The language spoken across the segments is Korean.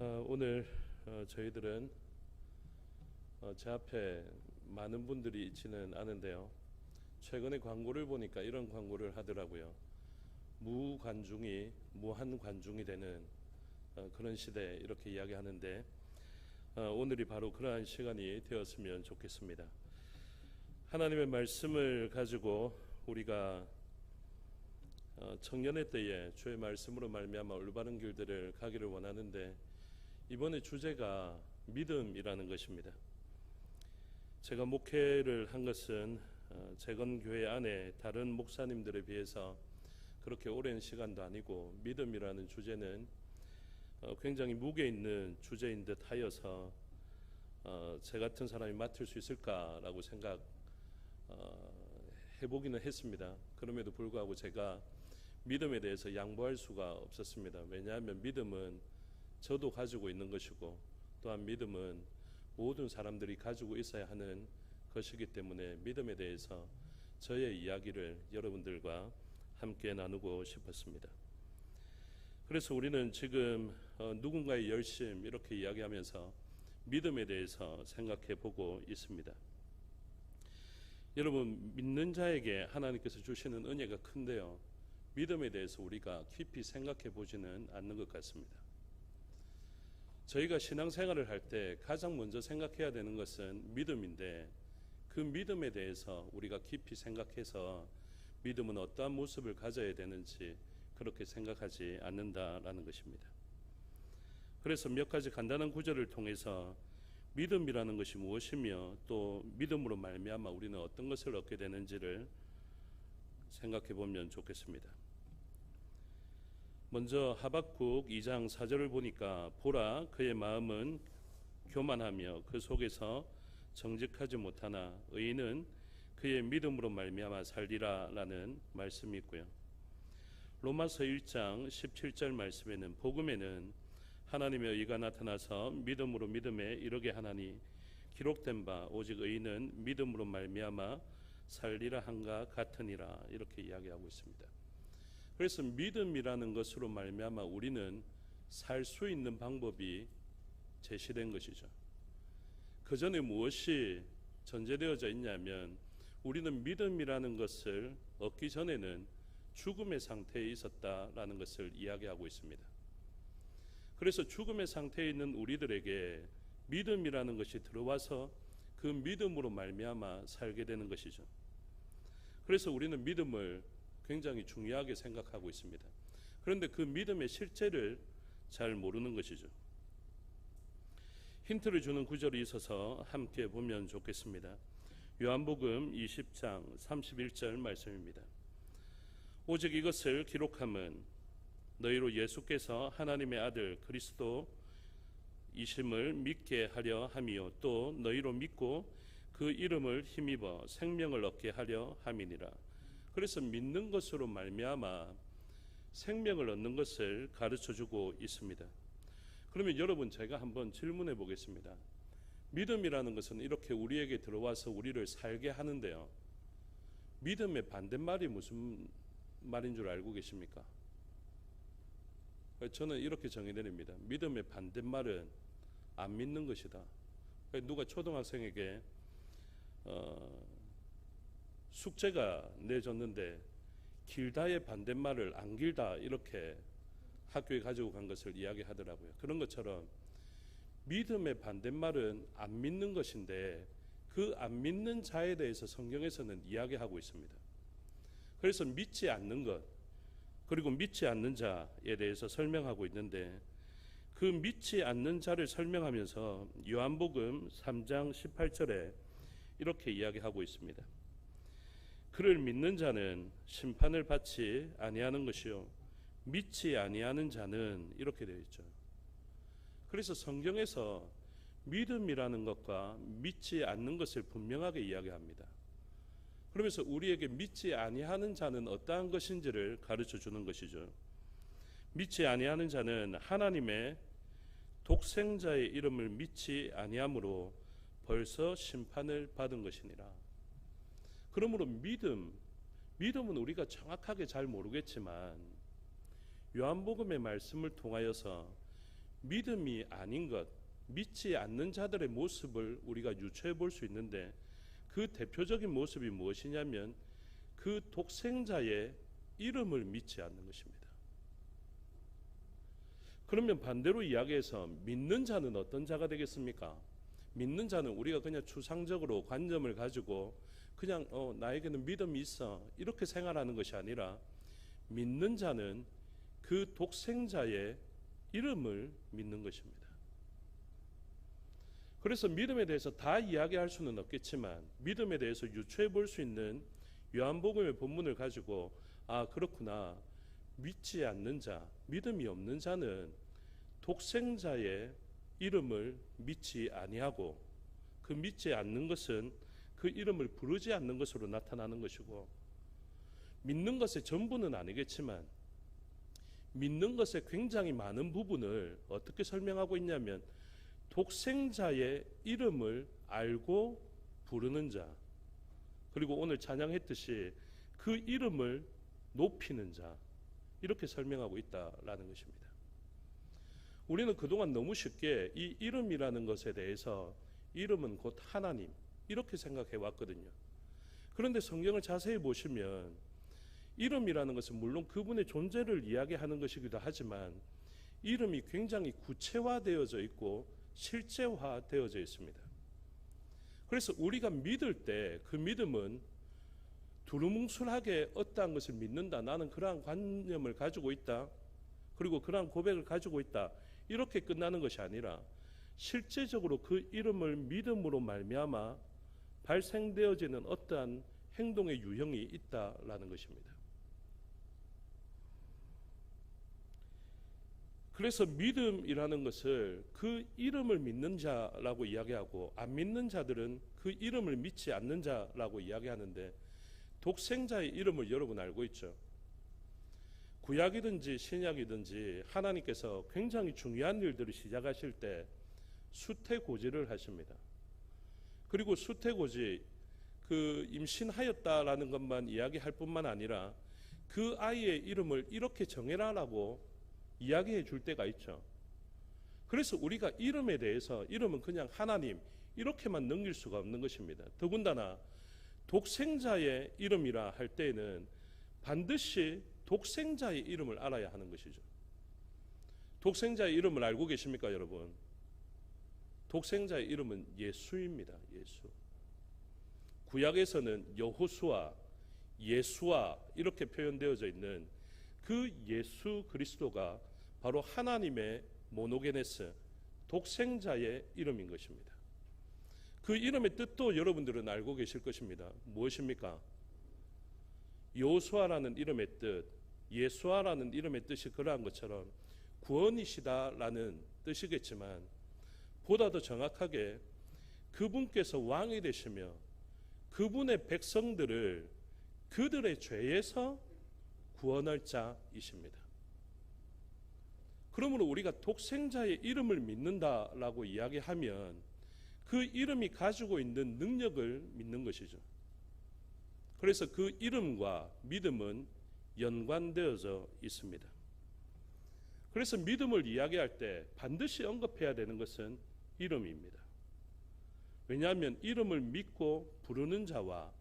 오늘 저희들은 제 앞에 많은 분들이 있지는 않은데요. 최근에 광고를 보니까 이런 광고를 하더라고요. 무관중이 무한관중이 되는 그런 시대, 이렇게 이야기하는데 오늘이 바로 그러한 시간이 되었으면 좋겠습니다. 하나님의 말씀을 가지고 우리가 청년의 때에 주의 말씀으로 말미암아 올바른 길들을 가기를 원하는데, 이번에 주제가 믿음이라는 것입니다. 제가 목회를 한 것은 재건교회 안에 다른 목사님들에 비해서 그렇게 오랜 시간도 아니고, 믿음이라는 주제는 굉장히 무게 있는 주제인 듯 하여서 제 같은 사람이 맡을 수 있을까라고 해보기는 했습니다. 그럼에도 불구하고 제가 믿음에 대해서 양보할 수가 없었습니다. 왜냐하면 믿음은 저도 가지고 있는 것이고, 또한 믿음은 모든 사람들이 가지고 있어야 하는 것이기 때문에 믿음에 대해서 저의 이야기를 여러분들과 함께 나누고 싶었습니다. 그래서 우리는 지금 누군가의 열심, 이렇게 이야기하면서 믿음에 대해서 생각해 보고 있습니다. 여러분, 믿는 자에게 하나님께서 주시는 은혜가 큰데요, 믿음에 대해서 우리가 깊이 생각해 보지는 않는 것 같습니다. 저희가 신앙생활을 할 때 가장 먼저 생각해야 되는 것은 믿음인데, 그 믿음에 대해서 우리가 깊이 생각해서 믿음은 어떠한 모습을 가져야 되는지 그렇게 생각하지 않는다라는 것입니다. 그래서 몇 가지 간단한 구절을 통해서 믿음이라는 것이 무엇이며, 또 믿음으로 말미암아 우리는 어떤 것을 얻게 되는지를 생각해 보면 좋겠습니다. 먼저 하박국 2장 4절을 보니까, 보라, 그의 마음은 교만하며 그 속에서 정직하지 못하나 의인은 그의 믿음으로 말미암아 살리라 라는 말씀이 있고요. 로마서 1장 17절 말씀에는, 복음에는 하나님의 의가 나타나서 믿음으로 믿음에 이르게 하나니 기록된 바 오직 의인은 믿음으로 말미암아 살리라 한가 같으니라, 이렇게 이야기하고 있습니다. 그래서 믿음이라는 것으로 말미암아 우리는 살 수 있는 방법이 제시된 것이죠. 그 전에 무엇이 전제되어져 있냐면, 우리는 믿음이라는 것을 얻기 전에는 죽음의 상태에 있었다라는 것을 이야기하고 있습니다. 그래서 죽음의 상태에 있는 우리들에게 믿음이라는 것이 들어와서 그 믿음으로 말미암아 살게 되는 것이죠. 그래서 우리는 믿음을 굉장히 중요하게 생각하고 있습니다. 그런데 그 믿음의 실체를 잘 모르는 것이죠. 힌트를 주는 구절이 있어서 함께 보면 좋겠습니다. 요한복음 20장 31절 말씀입니다. 오직 이것을 기록함은 너희로 예수께서 하나님의 아들 그리스도 이심을 믿게 하려 함이요, 또 너희로 믿고 그 이름을 힘입어 생명을 얻게 하려 함이니라. 그래서 믿는 것으로 말미암아 생명을 얻는 것을 가르쳐주고 있습니다. 그러면 여러분, 제가 한번 질문해 보겠습니다. 믿음이라는 것은 이렇게 우리에게 들어와서 우리를 살게 하는데요, 믿음의 반대말이 무슨 말인 줄 알고 계십니까? 저는 이렇게 정의내립니다. 믿음의 반대말은 안 믿는 것이다. 누가 초등학생에게 숙제가 내줬는데 길다의 반대말을 안 길다, 이렇게 학교에 가지고 간 것을 이야기하더라고요. 그런 것처럼 믿음의 반대말은 안 믿는 것인데, 그 안 믿는 자에 대해서 성경에서는 이야기하고 있습니다. 그래서 믿지 않는 것, 그리고 믿지 않는 자에 대해서 설명하고 있는데, 그 믿지 않는 자를 설명하면서 요한복음 3장 18절에 이렇게 이야기하고 있습니다. 그를 믿는 자는 심판을 받지 아니하는 것이요, 믿지 아니하는 자는, 이렇게 되어 있죠. 그래서 성경에서 믿음이라는 것과 믿지 않는 것을 분명하게 이야기합니다. 그러면서 우리에게 믿지 아니하는 자는 어떠한 것인지를 가르쳐 주는 것이죠. 믿지 아니하는 자는 하나님의 독생자의 이름을 믿지 아니함으로 벌써 심판을 받은 것이니라. 그러므로 믿음은 우리가 정확하게 잘 모르겠지만 요한복음의 말씀을 통하여서 믿음이 아닌 것, 믿지 않는 자들의 모습을 우리가 유추해 볼 수 있는데, 그 대표적인 모습이 무엇이냐면 그 독생자의 이름을 믿지 않는 것입니다. 그러면 반대로 이야기해서 믿는 자는 어떤 자가 되겠습니까? 믿는 자는 우리가 그냥 추상적으로 관점을 가지고 그냥 나에게는 믿음이 있어 이렇게 생활하는 것이 아니라, 믿는 자는 그 독생자의 이름을 믿는 것입니다. 그래서 믿음에 대해서 다 이야기할 수는 없겠지만 믿음에 대해서 유추해 볼 수 있는 요한복음의 본문을 가지고 그렇구나, 믿지 않는 자, 믿음이 없는 자는 독생자의 이름을 믿지 아니하고, 그 믿지 않는 것은 그 이름을 부르지 않는 것으로 나타나는 것이고, 믿는 것의 전부는 아니겠지만 믿는 것의 굉장히 많은 부분을 어떻게 설명하고 있냐면 독생자의 이름을 알고 부르는 자, 그리고 오늘 찬양했듯이 그 이름을 높이는 자, 이렇게 설명하고 있다라는 것입니다. 우리는 그동안 너무 쉽게 이 이름이라는 것에 대해서 이름은 곧 하나님 이렇게 생각해 왔거든요. 그런데 성경을 자세히 보시면 이름이라는 것은 물론 그분의 존재를 이야기하는 것이기도 하지만 이름이 굉장히 구체화되어져 있고 실제화되어져 있습니다. 그래서 우리가 믿을 때 그 믿음은 두루뭉술하게 어떠한 것을 믿는다, 나는 그러한 관념을 가지고 있다, 그리고 그러한 고백을 가지고 있다, 이렇게 끝나는 것이 아니라 실제적으로 그 이름을 믿음으로 말미암아 발생되어지는 어떠한 행동의 유형이 있다라는 것입니다. 그래서 믿음이라는 것을 그 이름을 믿는 자라고 이야기하고, 안 믿는 자들은 그 이름을 믿지 않는 자라고 이야기하는데, 독생자의 이름을 여러분 알고 있죠? 구약이든지 신약이든지 하나님께서 굉장히 중요한 일들을 시작하실 때 수태고지를 하십니다. 그리고 수태고지, 그 임신하였다라는 것만 이야기할 뿐만 아니라 그 아이의 이름을 이렇게 정해라라고 이야기해 줄 때가 있죠. 그래서 우리가 이름에 대해서 이름은 그냥 하나님 이렇게만 넘길 수가 없는 것입니다. 더군다나 독생자의 이름이라 할 때에는 반드시 독생자의 이름을 알아야 하는 것이죠. 독생자의 이름을 알고 계십니까, 여러분? 독생자의 이름은 예수입니다. 예수. 구약에서는 여호수아, 예수아 이렇게 표현되어져 있는 그 예수 그리스도가 바로 하나님의 모노게네스, 독생자의 이름인 것입니다. 그 이름의 뜻도 여러분들은 알고 계실 것입니다. 무엇입니까? 여호수아라는 이름의 뜻, 예수아라는 이름의 뜻이 그러한 것처럼 구원이시다라는 뜻이겠지만, 보다 더 정확하게 그분께서 왕이 되시며 그분의 백성들을 그들의 죄에서 구원할 자이십니다. 그러므로 우리가 독생자의 이름을 믿는다라고 이야기하면 그 이름이 가지고 있는 능력을 믿는 것이죠. 그래서 그 이름과 믿음은 연관되어져 있습니다. 그래서 믿음을 이야기할 때 반드시 언급해야 되는 것은 이름입니다. 왜냐하면 이름을 믿고 부르는 자와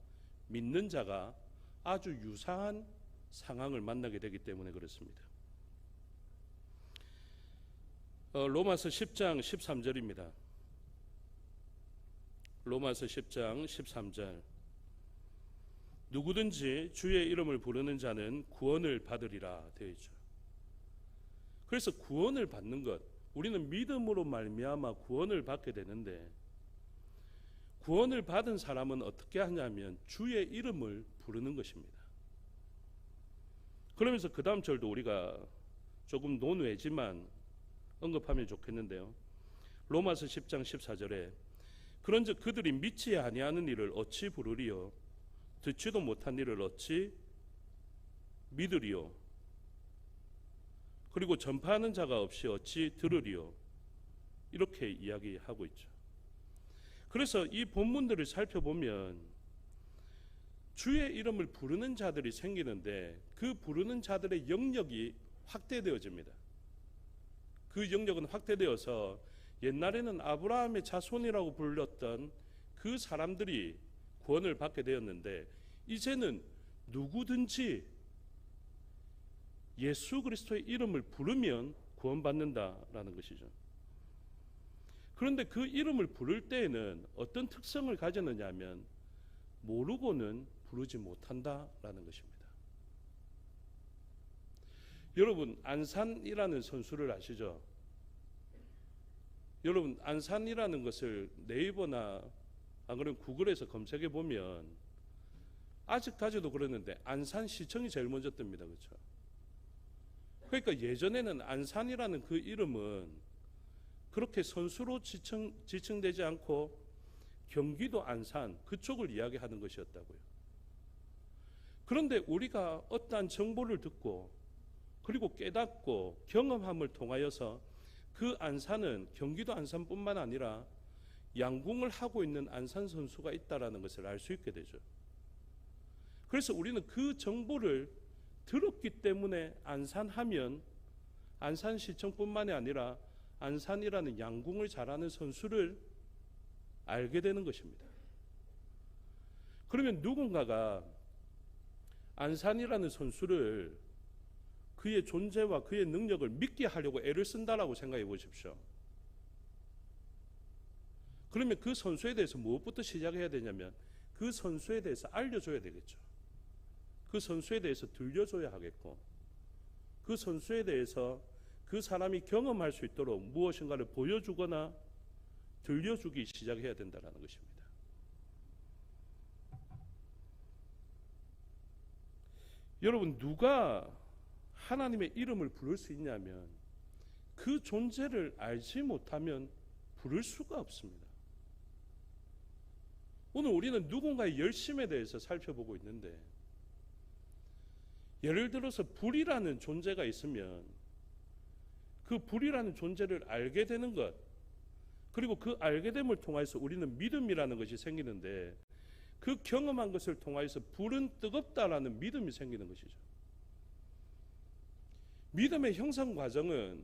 믿는 자가 아주 유사한 상황을 만나게 되기 때문에 그렇습니다. 로마서 10장 13절입니다. 로마서 10장 13절. 누구든지 주의 이름을 부르는 자는 구원을 받으리라 되어 있죠. 그래서 구원을 받는 것, 우리는 믿음으로 말미암아 구원을 받게 되는데, 구원을 받은 사람은 어떻게 하냐면 주의 이름을 부르는 것입니다. 그러면서 그 다음 절도 우리가 조금 논외지만 언급하면 좋겠는데요. 로마서 10장 14절에 그런즉 그들이 믿지 아니하는 일을 어찌 부르리요? 듣지도 못한 일을 어찌 믿으리요? 그리고 전파하는 자가 없이 어찌 들으리요? 이렇게 이야기하고 있죠. 그래서 이 본문들을 살펴보면 주의 이름을 부르는 자들이 생기는데 그 부르는 자들의 영역이 확대되어집니다. 그 영역은 확대되어서 옛날에는 아브라함의 자손이라고 불렸던 그 사람들이 구원을 받게 되었는데, 이제는 누구든지 예수 그리스도의 이름을 부르면 구원받는다라는 것이죠. 그런데 그 이름을 부를 때에는 어떤 특성을 가졌느냐 하면 모르고는 부르지 못한다라는 것입니다. 여러분, 안산이라는 선수를 아시죠? 여러분, 안산이라는 것을 네이버나 안 그러면 구글에서 검색해 보면 아직까지도 그러는데 안산시청이 제일 먼저 뜹니다. 그렇죠? 그러니까 예전에는 안산이라는 그 이름은 그렇게 선수로 지칭되지 않고 경기도 안산 그쪽을 이야기하는 것이었다고요. 그런데 우리가 어떠한 정보를 듣고 그리고 깨닫고 경험함을 통하여서 그 안산은 경기도 안산뿐만 아니라 양궁을 하고 있는 안산 선수가 있다라는 것을 알 수 있게 되죠. 그래서 우리는 그 정보를 들었기 때문에 안산하면 안산시청뿐만이 아니라 안산이라는 양궁을 잘하는 선수를 알게 되는 것입니다. 그러면 누군가가 안산이라는 선수를 그의 존재와 그의 능력을 믿게 하려고 애를 쓴다라고 생각해 보십시오. 그러면 그 선수에 대해서 무엇부터 시작해야 되냐면 그 선수에 대해서 알려줘야 되겠죠. 그 선수에 대해서 들려줘야 하겠고, 그 선수에 대해서 그 사람이 경험할 수 있도록 무엇인가를 보여주거나 들려주기 시작해야 된다는 것입니다. 여러분, 누가 하나님의 이름을 부를 수 있냐면 그 존재를 알지 못하면 부를 수가 없습니다. 오늘 우리는 누군가의 열심에 대해서 살펴보고 있는데, 예를 들어서 불이라는 존재가 있으면 그 불이라는 존재를 알게 되는 것, 그리고 그 알게 됨을 통해서 우리는 믿음이라는 것이 생기는데, 그 경험한 것을 통해서 불은 뜨겁다라는 믿음이 생기는 것이죠. 믿음의 형성 과정은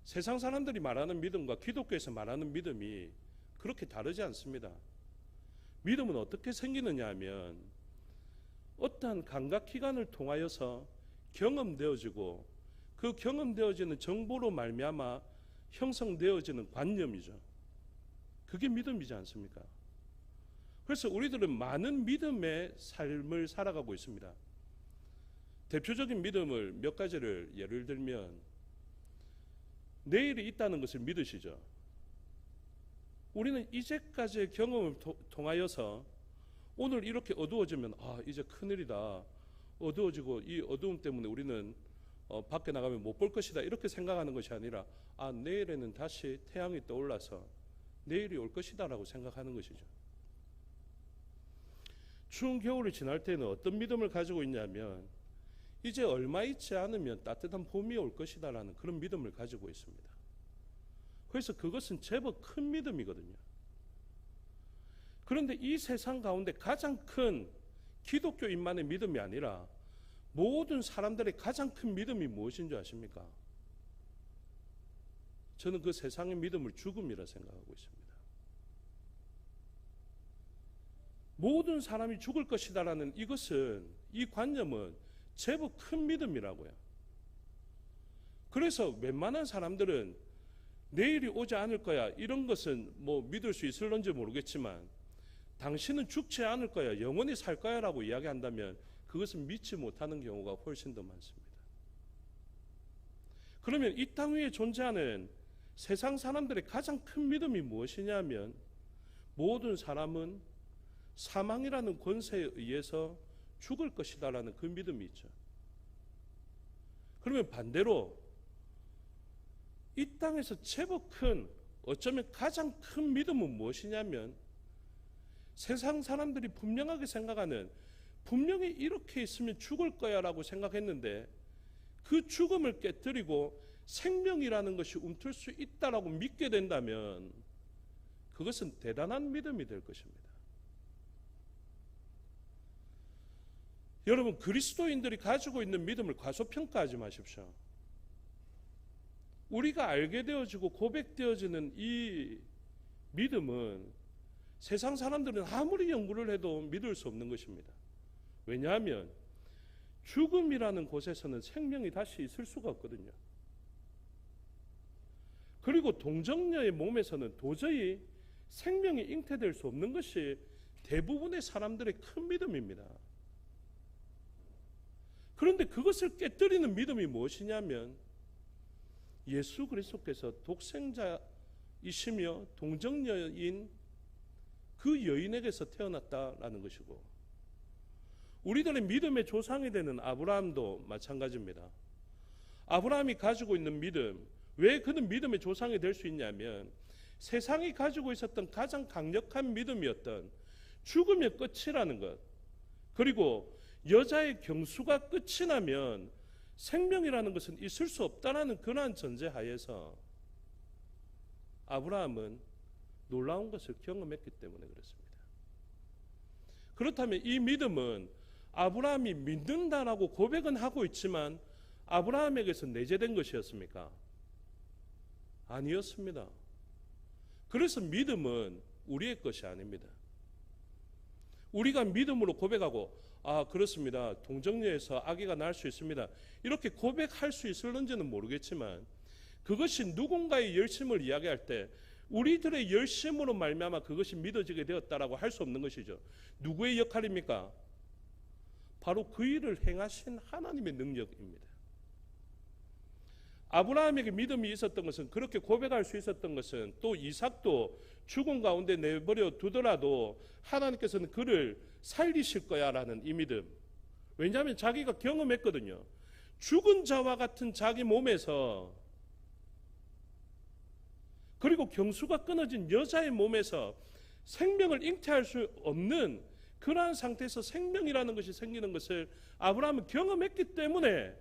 세상 사람들이 말하는 믿음과 기독교에서 말하는 믿음이 그렇게 다르지 않습니다. 믿음은 어떻게 생기느냐 하면 어떠한 감각기관을 통하여서 경험되어지고 그 경험되어지는 정보로 말미암아 형성되어지는 관념이죠. 그게 믿음이지 않습니까? 그래서 우리들은 많은 믿음의 삶을 살아가고 있습니다. 대표적인 믿음을 몇 가지를 예를 들면, 내일이 있다는 것을 믿으시죠? 우리는 이제까지의 경험을 통하여서 오늘 이렇게 어두워지면 이제 큰일이다, 어두워지고 이 어두움 때문에 우리는 밖에 나가면 못 볼 것이다, 이렇게 생각하는 것이 아니라 내일에는 다시 태양이 떠올라서 내일이 올 것이다 라고 생각하는 것이죠. 추운 겨울이 지날 때는 어떤 믿음을 가지고 있냐면 이제 얼마 있지 않으면 따뜻한 봄이 올 것이다 라는 그런 믿음을 가지고 있습니다. 그래서 그것은 제법 큰 믿음이거든요. 그런데 이 세상 가운데 가장 큰 기독교인만의 믿음이 아니라 모든 사람들의 가장 큰 믿음이 무엇인 줄 아십니까? 저는 그 세상의 믿음을 죽음이라 생각하고 있습니다. 모든 사람이 죽을 것이다라는 이 관념은 제법 큰 믿음이라고요. 그래서 웬만한 사람들은 내일이 오지 않을 거야, 이런 것은 믿을 수 있을런지 모르겠지만, 당신은 죽지 않을 거야, 영원히 살 거야 라고 이야기한다면 그것은 믿지 못하는 경우가 훨씬 더 많습니다. 그러면 이 땅 위에 존재하는 세상 사람들의 가장 큰 믿음이 무엇이냐면 모든 사람은 사망이라는 권세에 의해서 죽을 것이다 라는 그 믿음이 있죠. 그러면 반대로 이 땅에서 제법 큰, 어쩌면 가장 큰 믿음은 무엇이냐면 세상 사람들이 분명하게 생각하는, 분명히 이렇게 있으면 죽을 거야 라고 생각했는데 그 죽음을 깨뜨리고 생명이라는 것이 움틀 수 있다라고 믿게 된다면 그것은 대단한 믿음이 될 것입니다. 여러분, 그리스도인들이 가지고 있는 믿음을 과소평가하지 마십시오. 우리가 알게 되어지고 고백되어지는 이 믿음은 세상 사람들은 아무리 연구를 해도 믿을 수 없는 것입니다. 왜냐하면 죽음이라는 곳에서는 생명이 다시 있을 수가 없거든요. 그리고 동정녀의 몸에서는 도저히 생명이 잉태될 수 없는 것이 대부분의 사람들의 큰 믿음입니다. 그런데 그것을 깨뜨리는 믿음이 무엇이냐면 예수 그리스도께서 독생자이시며 동정녀인 그 여인에게서 태어났다라는 것이고, 우리들의 믿음의 조상이 되는 아브라함도 마찬가지입니다. 아브라함이 가지고 있는 믿음, 왜 그는 믿음의 조상이 될 수 있냐면 세상이 가지고 있었던 가장 강력한 믿음이었던 죽음의 끝이라는 것, 그리고 여자의 경수가 끝이 나면 생명이라는 것은 있을 수 없다라는 그러한 전제하에서 아브라함은 놀라운 것을 경험했기 때문에 그렇습니다. 그렇다면 이 믿음은 아브라함이 믿는다라고 고백은 하고 있지만 아브라함에게서 내재된 것이었습니까? 아니었습니다. 그래서 믿음은 우리의 것이 아닙니다. 우리가 믿음으로 고백하고 그렇습니다, 동정녀에서 아기가 날 수 있습니다, 이렇게 고백할 수 있을는지는 모르겠지만 그것이 누군가의 열심을 이야기할 때 우리들의 열심으로 말미암아 그것이 믿어지게 되었다라고 할 수 없는 것이죠. 누구의 역할입니까? 바로 그 일을 행하신 하나님의 능력입니다. 아브라함에게 믿음이 있었던 것은, 그렇게 고백할 수 있었던 것은, 또 이삭도 죽음 가운데 내버려 두더라도 하나님께서는 그를 살리실 거야 라는 이 믿음. 왜냐하면 자기가 경험했거든요. 죽은 자와 같은 자기 몸에서, 그리고 경수가 끊어진 여자의 몸에서 생명을 잉태할 수 없는 그러한 상태에서 생명이라는 것이 생기는 것을 아브라함은 경험했기 때문에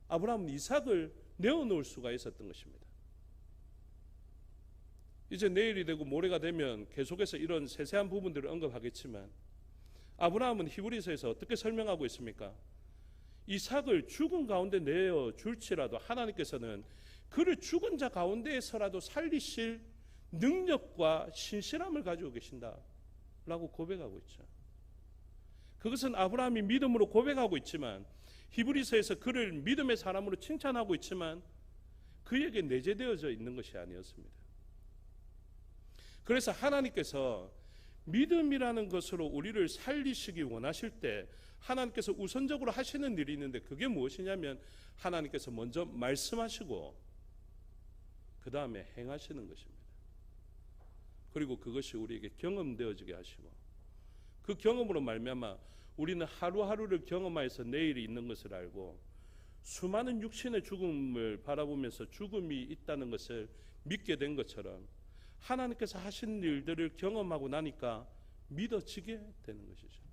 아브라함은 이삭을 내어놓을 수가 있었던 것입니다. 이제 내일이 되고 모레가 되면 계속해서 이런 세세한 부분들을 언급하겠지만 아브라함은 히브리서에서 어떻게 설명하고 있습니까? 이삭을 죽은 가운데 내어줄지라도 하나님께서는 그를 죽은 자 가운데에서라도 살리실 능력과 신실함을 가지고 계신다라고 고백하고 있죠. 그것은 아브라함이 믿음으로 고백하고 있지만, 히브리서에서 그를 믿음의 사람으로 칭찬하고 있지만 그에게 내재되어져 있는 것이 아니었습니다. 그래서 하나님께서 믿음이라는 것으로 우리를 살리시기 원하실 때 하나님께서 우선적으로 하시는 일이 있는데, 그게 무엇이냐면 하나님께서 먼저 말씀하시고 그 다음에 행하시는 것입니다. 그리고 그것이 우리에게 경험되어지게 하시고, 그 경험으로 말미암아 우리는 하루하루를 경험하여서 내일이 있는 것을 알고 수많은 육신의 죽음을 바라보면서 죽음이 있다는 것을 믿게 된 것처럼 하나님께서 하신 일들을 경험하고 나니까 믿어지게 되는 것이죠.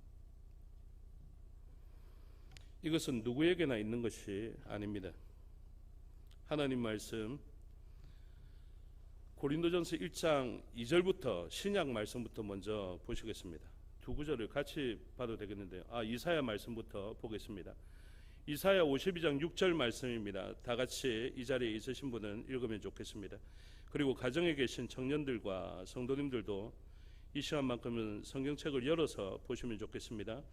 이것은 누구에게나 있는 것이 아닙니다. 하나님 말씀 고린도전서 1장 2절부터 신약 말씀부터 먼저 보시겠습니다. 두 구절을 같이 봐도 되겠는데요. 이사야 말씀부터 보겠습니다. 이사야 52장 6절 말씀입니다. 다 같이 이 자리에 있으신 분은 읽으면 좋겠습니다. 그리고 가정에 계신 청년들과 성도님들도 이 시간만큼은 성경책을 열어서 보시면 좋겠습니다.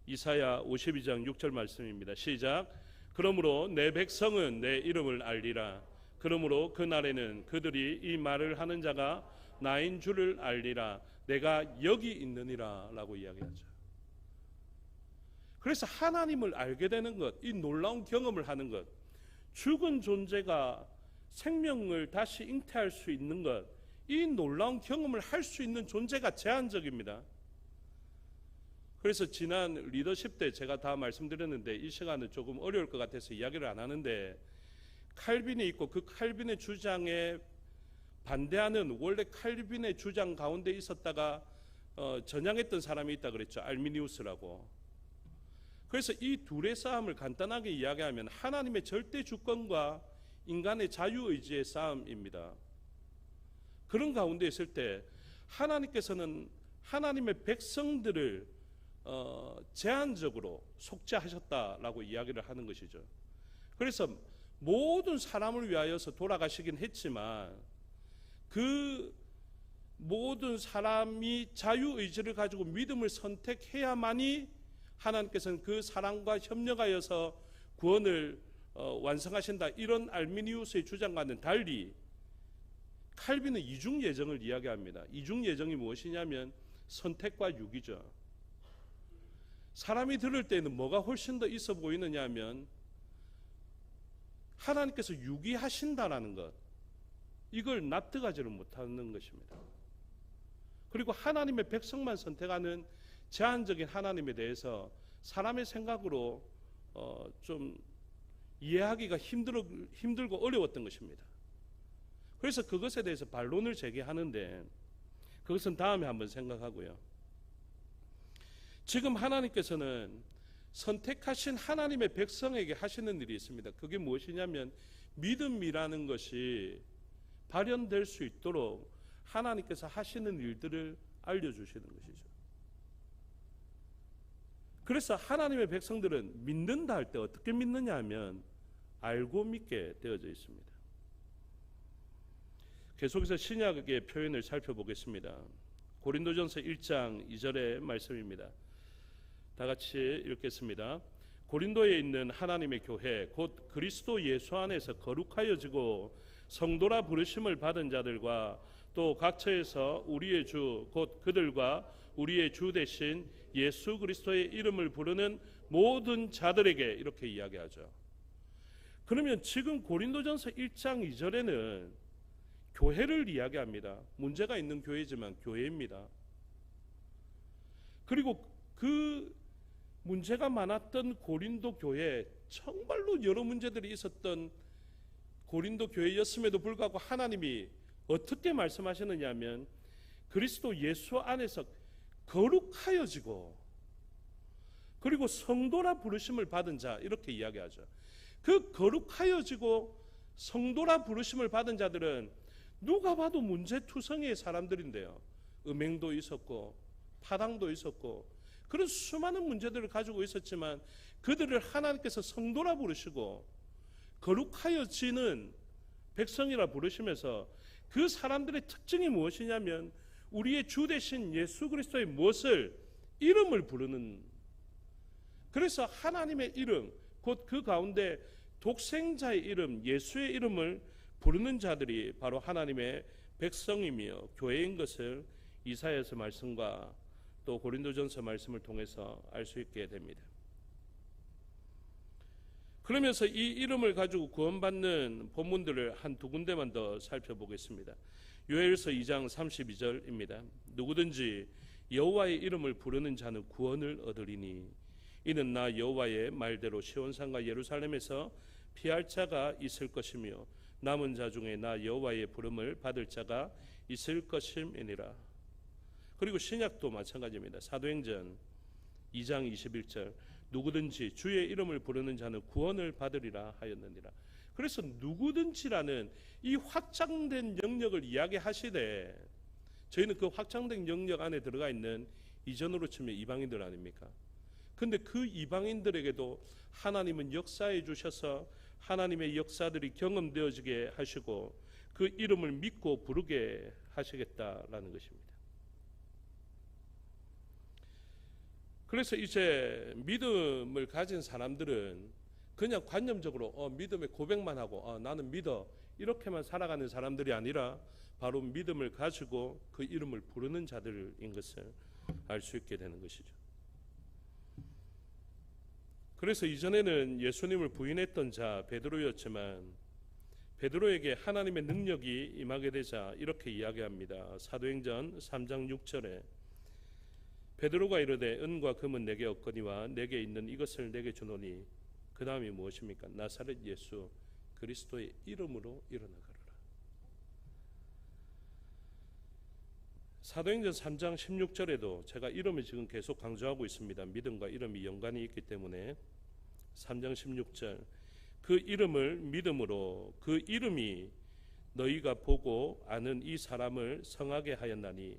이사야 52장 6절 말씀입니다. 시작. 그러므로 내 백성은 내 이름을 알리라. 그러므로 그 날에는 그들이 이 말을 하는 자가 나인 줄을 알리라. 내가 여기 있느니라 라고 이야기하죠. 그래서 하나님을 알게 되는 것, 이 놀라운 경험을 하는 것, 죽은 존재가 생명을 다시 잉태할 수 있는 것, 이 놀라운 경험을 할 수 있는 존재가 제한적입니다. 그래서 지난 리더십 때 제가 다 말씀드렸는데 이 시간은 조금 어려울 것 같아서 이야기를 안 하는데, 칼빈이 있고 그 칼빈의 주장에 반대하는, 원래 칼빈의 주장 가운데 있었다가 전향했던 사람이 있다 그랬죠. 알미니우스라고. 그래서 이 둘의 싸움을 간단하게 이야기하면 하나님의 절대 주권과 인간의 자유의지의 싸움입니다. 그런 가운데 있을 때 하나님께서는 하나님의 백성들을 제한적으로 속죄하셨다라고 이야기를 하는 것이죠. 그래서 모든 사람을 위하여서 돌아가시긴 했지만 그 모든 사람이 자유의지를 가지고 믿음을 선택해야만이 하나님께서는 그 사람과 협력하여서 구원을 완성하신다, 이런 알미니우스의 주장과는 달리 칼빈은 이중 예정을 이야기합니다. 이중 예정이 무엇이냐면 선택과 유기죠. 사람이 들을 때는 뭐가 훨씬 더 있어 보이느냐 하면 하나님께서 유기하신다라는 것, 이걸 납득하지를 못하는 것입니다. 그리고 하나님의 백성만 선택하는 제한적인 하나님에 대해서 사람의 생각으로 좀 이해하기가 힘들고 어려웠던 것입니다. 그래서 그것에 대해서 반론을 제기하는데 그것은 다음에 한번 생각하고요. 지금 하나님께서는 선택하신 하나님의 백성에게 하시는 일이 있습니다. 그게 무엇이냐면 믿음이라는 것이 발현될 수 있도록 하나님께서 하시는 일들을 알려주시는 것이죠. 그래서 하나님의 백성들은 믿는다 할 때 어떻게 믿느냐 하면 알고 믿게 되어져 있습니다. 계속해서 신약의 표현을 살펴보겠습니다. 고린도전서 1장 2절의 말씀입니다. 다 같이 읽겠습니다. 고린도에 있는 하나님의 교회 곧 그리스도 예수 안에서 거룩하여지고 성도라 부르심을 받은 자들과 또 각처에서 우리의 주 곧 그들과 우리의 주 대신 예수 그리스도의 이름을 부르는 모든 자들에게, 이렇게 이야기하죠. 그러면 지금 고린도전서 1장 2절에는 교회를 이야기합니다. 문제가 있는 교회지만 교회입니다. 그리고 그 문제가 많았던 고린도 교회, 정말로 여러 문제들이 있었던 고린도 교회였음에도 불구하고 하나님이 어떻게 말씀하시느냐 하면 그리스도 예수 안에서 거룩하여지고 그리고 성도라 부르심을 받은 자, 이렇게 이야기하죠. 그 거룩하여지고 성도라 부르심을 받은 자들은 누가 봐도 문제투성이의 사람들인데요. 음행도 있었고 파당도 있었고 그런 수많은 문제들을 가지고 있었지만 그들을 하나님께서 성도라 부르시고 거룩하여지는 백성이라 부르시면서 그 사람들의 특징이 무엇이냐면 우리의 주 대신 예수 그리스도의 무엇을 이름을 부르는, 그래서 하나님의 이름 곧 그 가운데 독생자의 이름 예수의 이름을 부르는 자들이 바로 하나님의 백성이며 교회인 것을 이사야서 말씀과 또 고린도전서 말씀을 통해서 알 수 있게 됩니다. 그러면서 이 이름을 가지고 구원받는 본문들을 한두 군데만 더 살펴보겠습니다. 요엘서 2장 32절입니다. 누구든지 여호와의 이름을 부르는 자는 구원을 얻으리니 이는 나 여호와의 말대로 시온산과 예루살렘에서 피할 자가 있을 것이며 남은 자 중에 나 여호와의 부름을 받을 자가 있을 것임이니라. 그리고 신약도 마찬가지입니다. 사도행전 2장 21절 누구든지 주의 이름을 부르는 자는 구원을 받으리라 하였느니라. 그래서 누구든지라는 이 확장된 영역을 이야기하시되 저희는 그 확장된 영역 안에 들어가 있는 이전으로 치면 이방인들 아닙니까? 근데 그 이방인들에게도 하나님은 역사해 주셔서 하나님의 역사들이 경험되어지게 하시고 그 이름을 믿고 부르게 하시겠다라는 것입니다. 그래서 이제 믿음을 가진 사람들은 그냥 관념적으로 믿음의 고백만 하고 나는 믿어 이렇게만 살아가는 사람들이 아니라 바로 믿음을 가지고 그 이름을 부르는 자들인 것을 알 수 있게 되는 것이죠. 그래서 이전에는 예수님을 부인했던 자 베드로였지만 베드로에게 하나님의 능력이 임하게 되자 이렇게 이야기합니다. 사도행전 3장 6절에 베드로가 이르되 은과 금은 내게 없거니와 내게 있는 이것을 내게 주노니 그 다음이 무엇입니까? 나사렛 예수 그리스도의 이름으로 일어나가라. 사도행전 3장 16절에도 제가 이름을 지금 계속 강조하고 있습니다. 믿음과 이름이 연관이 있기 때문에 3장 16절 그 이름을 믿음으로 그 이름이 너희가 보고 아는 이 사람을 성하게 하였나니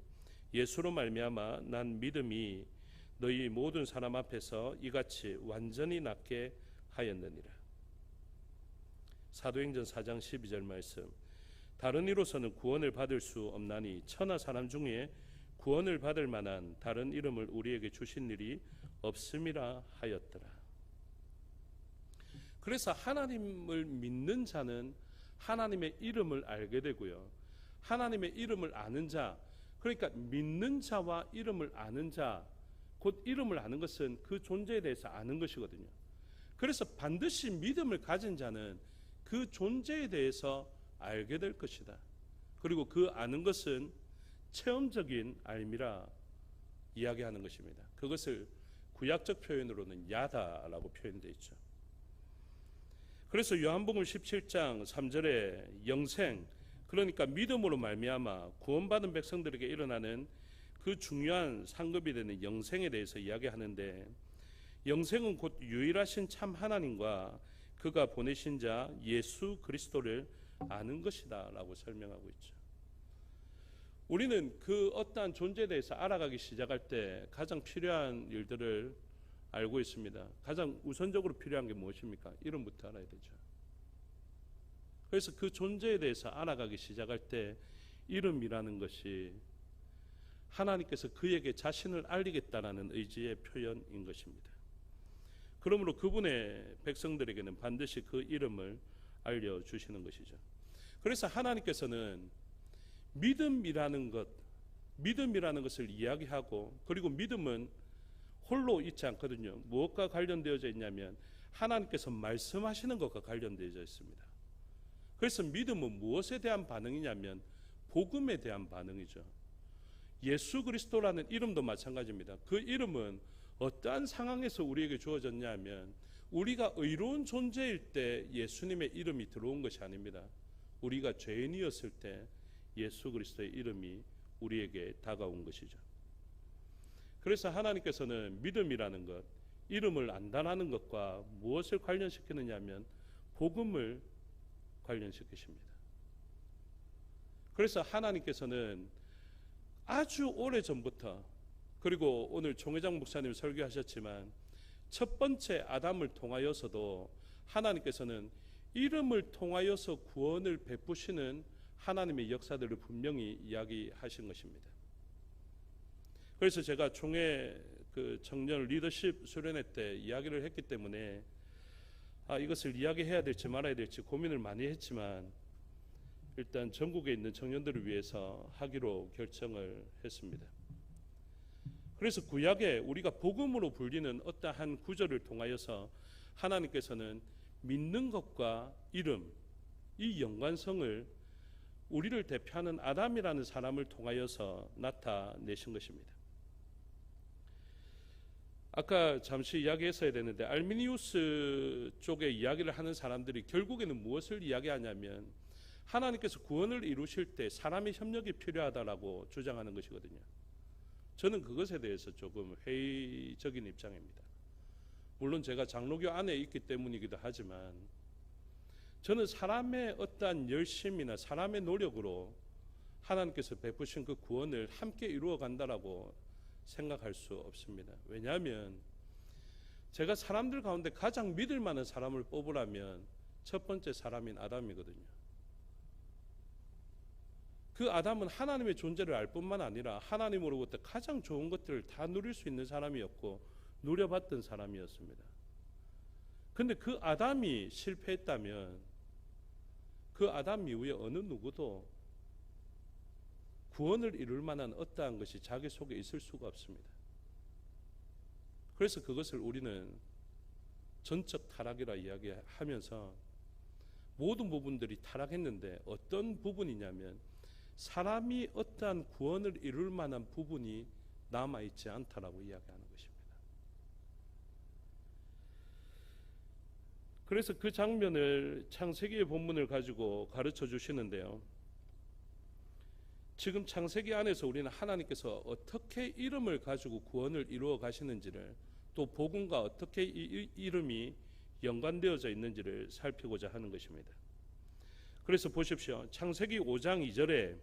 예수로 말미암아 난 믿음이 너희 모든 사람 앞에서 이같이 완전히 낫게 하였느니라. 사도행전 4장 12절 말씀. 다른 이로서는 구원을 받을 수 없나니 천하 사람 중에 구원을 받을 만한 다른 이름을 우리에게 주신 일이 없음이라 하였더라. 그래서 하나님을 믿는 자는 하나님의 이름을 알게 되고요. 하나님의 이름을 아는 자, 그러니까 믿는 자와 이름을 아는 자, 곧 이름을 아는 것은 그 존재에 대해서 아는 것이거든요. 그래서 반드시 믿음을 가진 자는 그 존재에 대해서 알게 될 것이다. 그리고 그 아는 것은 체험적인 알미라 이야기하는 것입니다. 그것을 구약적 표현으로는 야다라고 표현되어 있죠. 그래서 요한복음 17장 3절에 영생, 그러니까 믿음으로 말미암아 구원받은 백성들에게 일어나는 그 중요한 상급이 되는 영생에 대해서 이야기하는데, 영생은 곧 유일하신 참 하나님과 그가 보내신 자 예수 그리스도를 아는 것이다 라고 설명하고 있죠. 우리는 그 어떠한 존재에 대해서 알아가기 시작할 때 가장 필요한 일들을 알고 있습니다. 가장 우선적으로 필요한 게 무엇입니까? 이름부터 알아야 되죠. 그래서 그 존재에 대해서 알아가기 시작할 때 이름이라는 것이 하나님께서 그에게 자신을 알리겠다라는 의지의 표현인 것입니다. 그러므로 그분의 백성들에게는 반드시 그 이름을 알려주시는 것이죠. 그래서 하나님께서는 믿음이라는 것을 이야기하고, 그리고 믿음은 홀로 있지 않거든요. 무엇과 관련되어져 있냐면 하나님께서 말씀하시는 것과 관련되어져 있습니다. 그래서 믿음은 무엇에 대한 반응이냐면 복음에 대한 반응이죠. 예수 그리스도라는 이름도 마찬가지입니다. 그 이름은 어떠한 상황에서 우리에게 주어졌냐 하면 우리가 의로운 존재일 때 예수님의 이름이 들어온 것이 아닙니다. 우리가 죄인이었을 때 예수 그리스도의 이름이 우리에게 다가온 것이죠. 그래서 하나님께서는 믿음이라는 것, 이름을 안다라는 것과 무엇을 관련시키느냐 하면 복음을 관련시키십니다. 그래서 하나님께서는 아주 오래전부터, 그리고 오늘 총회장 목사님 설교하셨지만 첫 번째 아담을 통하여서도 하나님께서는 이름을 통하여서 구원을 베푸시는 하나님의 역사들을 분명히 이야기하신 것입니다. 그래서 제가 총회 그 청년 리더십 수련회 때 이야기를 했기 때문에 이것을 이야기해야 될지 말아야 될지 고민을 많이 했지만 일단 전국에 있는 청년들을 위해서 하기로 결정을 했습니다. 그래서 구약에 우리가 복음으로 불리는 어떠한 구절을 통하여서 하나님께서는 믿는 것과 이름, 이 연관성을 우리를 대표하는 아담이라는 사람을 통하여서 나타내신 것입니다. 아까 잠시 이야기했어야 되는데 알미니우스 쪽에 이야기를 하는 사람들이 결국에는 무엇을 이야기하냐면 하나님께서 구원을 이루실 때 사람의 협력이 필요하다라고 주장하는 것이거든요. 저는 그것에 대해서 조금 회의적인 입장입니다. 물론 제가 장로교 안에 있기 때문이기도 하지만 저는 사람의 어떠한 열심이나 사람의 노력으로 하나님께서 베푸신 그 구원을 함께 이루어 간다라고 생각할 수 없습니다. 왜냐하면 제가 사람들 가운데 가장 믿을 만한 사람을 뽑으라면 첫 번째 사람인 아담이거든요. 그 아담은 하나님의 존재를 알 뿐만 아니라 하나님으로부터 가장 좋은 것들을 다 누릴 수 있는 사람이었고 누려봤던 사람이었습니다. 근데 그 아담이 실패했다면 그 아담 이후에 어느 누구도 구원을 이룰 만한 어떠한 것이 자기 속에 있을 수가 없습니다. 그래서 그것을 우리는 전적 타락이라 이야기하면서 모든 부분들이 타락했는데 어떤 부분이냐면 사람이 어떠한 구원을 이룰 만한 부분이 남아있지 않다라고 이야기하는 것입니다. 그래서 그 장면을 창세기의 본문을 가지고 가르쳐 주시는데요. 지금 창세기 안에서 우리는 하나님께서 어떻게 이름을 가지고 구원을 이루어 가시는지를, 또 복음과 어떻게 이 이름이 연관되어져 있는지를 살피고자 하는 것입니다. 그래서 보십시오. 창세기 5장 2절에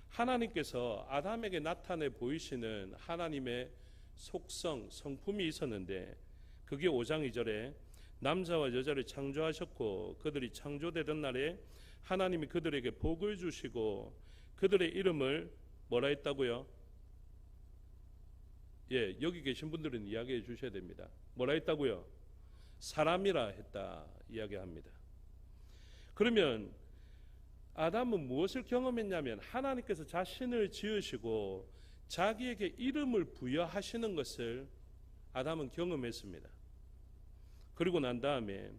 하나님께서 아담에게 나타내 보이시는 하나님의 속성, 성품이 있었는데 그게 5장 2절에 남자와 여자를 창조하셨고 그들이 창조되던 날에 하나님이 그들에게 복을 주시고 그들의 이름을 뭐라 했다고요? 예, 여기 계신 분들은 이야기해 주셔야 됩니다. 뭐라 했다고요? 사람이라 했다 이야기합니다. 그러면 아담은 무엇을 경험했냐면 하나님께서 자신을 지으시고 자기에게 이름을 부여하시는 것을 아담은 경험했습니다. 그리고 난 다음에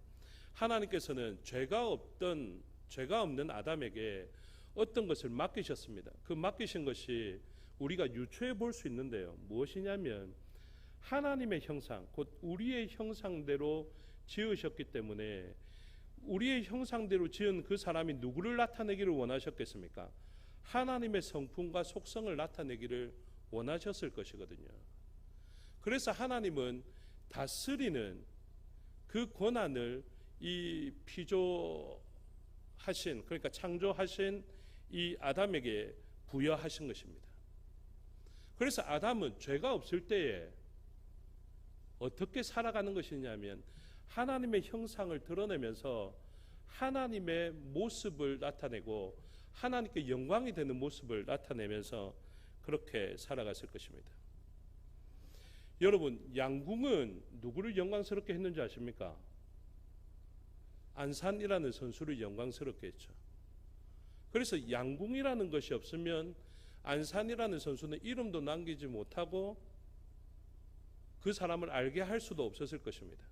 하나님께서는 죄가 없는 아담에게 어떤 것을 맡기셨습니다. 그 맡기신 것이 우리가 유추해 볼 수 있는데요. 무엇이냐면 하나님의 형상, 곧 우리의 형상대로 지으셨기 때문에 우리의 형상대로 지은 그 사람이 누구를 나타내기를 원하셨겠습니까? 하나님의 성품과 속성을 나타내기를 원하셨을 것이거든요. 그래서 하나님은 다스리는 그 권한을 이 피조하신, 그러니까 창조하신 이 아담에게 부여하신 것입니다. 그래서 아담은 죄가 없을 때에 어떻게 살아가는 것이냐면 하나님의 형상을 드러내면서 하나님의 모습을 나타내고 하나님께 영광이 되는 모습을 나타내면서 그렇게 살아갔을 것입니다. 여러분, 양궁은 누구를 영광스럽게 했는지 아십니까? 안산이라는 선수를 영광스럽게 했죠. 그래서 양궁이라는 것이 없으면 안산이라는 선수는 이름도 남기지 못하고 그 사람을 알게 할 수도 없었을 것입니다.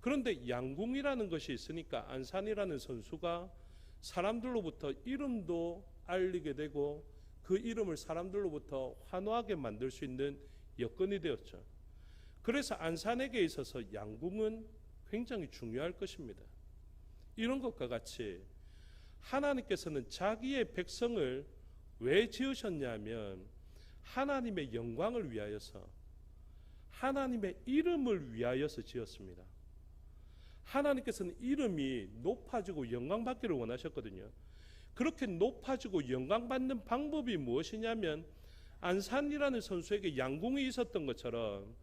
그런데 양궁이라는 것이 있으니까 안산이라는 선수가 사람들로부터 이름도 알리게 되고 그 이름을 사람들로부터 환호하게 만들 수 있는 여건이 되었죠. 그래서 안산에게 있어서 양궁은 굉장히 중요할 것입니다. 이런 것과 같이 하나님께서는 자기의 백성을 왜 지으셨냐면 하나님의 영광을 위하여서, 하나님의 이름을 위하여서 지었습니다. 하나님께서는 이름이 높아지고 영광받기를 원하셨거든요. 그렇게 높아지고 영광받는 방법이 무엇이냐면 안산이라는 선수에게 양궁이 있었던 것처럼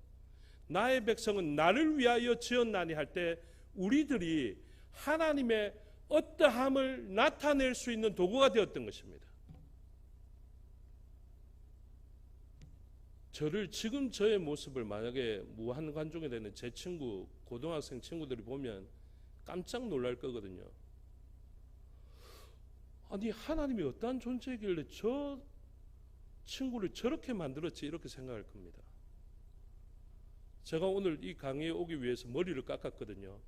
나의 백성은 나를 위하여 지었나니 할 때 우리들이 하나님의 어떠함을 나타낼 수 있는 도구가 되었던 것입니다. 지금 저의 모습을 만약에 무한관종이 되는 제 친구, 고등학생 친구들이 보면 깜짝 놀랄 거거든요. 아니, 하나님이 어떠한 존재이길래 저 친구를 저렇게 만들었지, 이렇게 생각할 겁니다. 제가 오늘 이 강의에 오기 위해서 머리를 깎았거든요.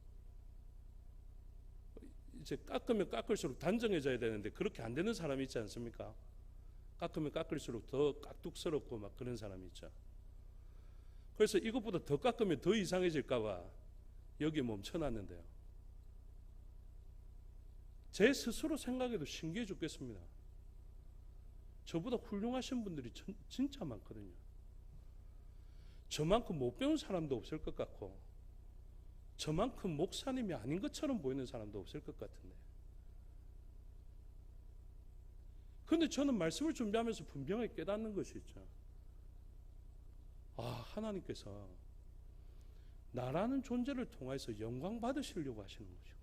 이제 깎으면 깎을수록 단정해져야 되는데 그렇게 안 되는 사람이 있지 않습니까? 깎으면 깎을수록 더 깍둑스럽고 막 그런 사람이 있죠. 그래서 이것보다 더 깎으면 더 이상해질까봐 여기에 멈춰놨는데요. 제 스스로 생각해도 신기해 죽겠습니다. 저보다 훌륭하신 분들이 진짜 많거든요. 저만큼 못 배운 사람도 없을 것 같고 저만큼 목사님이 아닌 것처럼 보이는 사람도 없을 것 같은데, 그런데 저는 말씀을 준비하면서 분명히 깨닫는 것이 있죠. 하나님께서 나라는 존재를 통해서 영광 받으시려고 하시는 것이구나.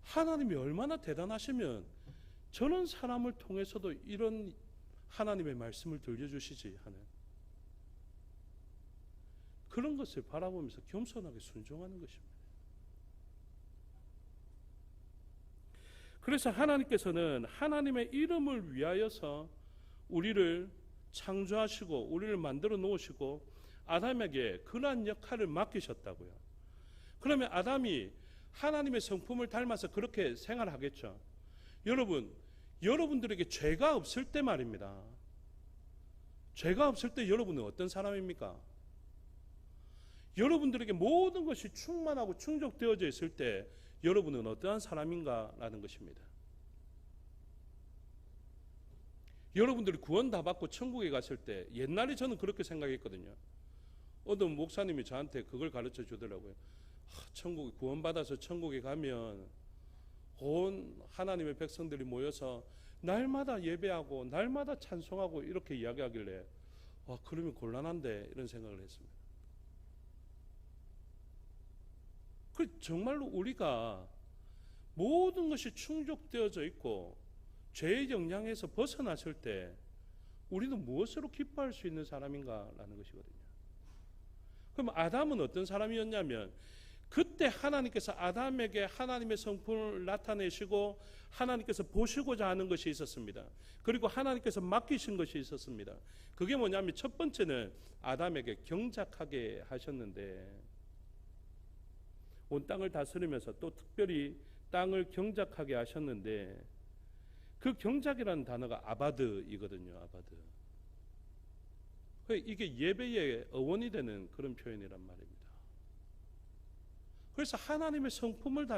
하나님이 얼마나 대단하시면 저런 사람을 통해서도 이런 하나님의 말씀을 들려주시지 하는 그런 것을 바라보면서 겸손하게 순종하는 것입니다. 그래서 하나님께서는 하나님의 이름을 위하여서 우리를 창조하시고 우리를 만들어 놓으시고 아담에게 그러한 역할을 맡기셨다고요. 그러면 아담이 하나님의 성품을 닮아서 그렇게 생활하겠죠. 여러분들에게 죄가 없을 때 말입니다. 죄가 없을 때 여러분은 어떤 사람입니까? 여러분들에게 모든 것이 충만하고 충족되어져 있을 때 여러분은 어떠한 사람인가 라는 것입니다. 여러분들이 구원 다 받고 천국에 갔을 때, 옛날에 저는 그렇게 생각했거든요. 어떤 목사님이 저한테 그걸 가르쳐 주더라고요. 천국에 구원받아서 천국에 가면 온 하나님의 백성들이 모여서 날마다 예배하고 날마다 찬송하고 이렇게 이야기하길래 그러면 곤란한데 이런 생각을 했습니다. 정말로 우리가 모든 것이 충족되어져 있고 죄의 영향에서 벗어났을 때 우리는 무엇으로 기뻐할 수 있는 사람인가라는 것이거든요. 그럼 아담은 어떤 사람이었냐면, 그때 하나님께서 아담에게 하나님의 성품을 나타내시고 하나님께서 보시고자 하는 것이 있었습니다. 그리고 하나님께서 맡기신 것이 있었습니다. 그게 뭐냐면, 첫 번째는 아담에게 경작하게 하셨는데, 온 땅을 다스리면서 또 특별히 땅을 경작하게 하셨는데, 그 경작이라는 단어가 아바드이거든요. 아바드. 이게 예배의 어원이 되는 그런 표현이란 말입니다. 그래서 하나님의 성품을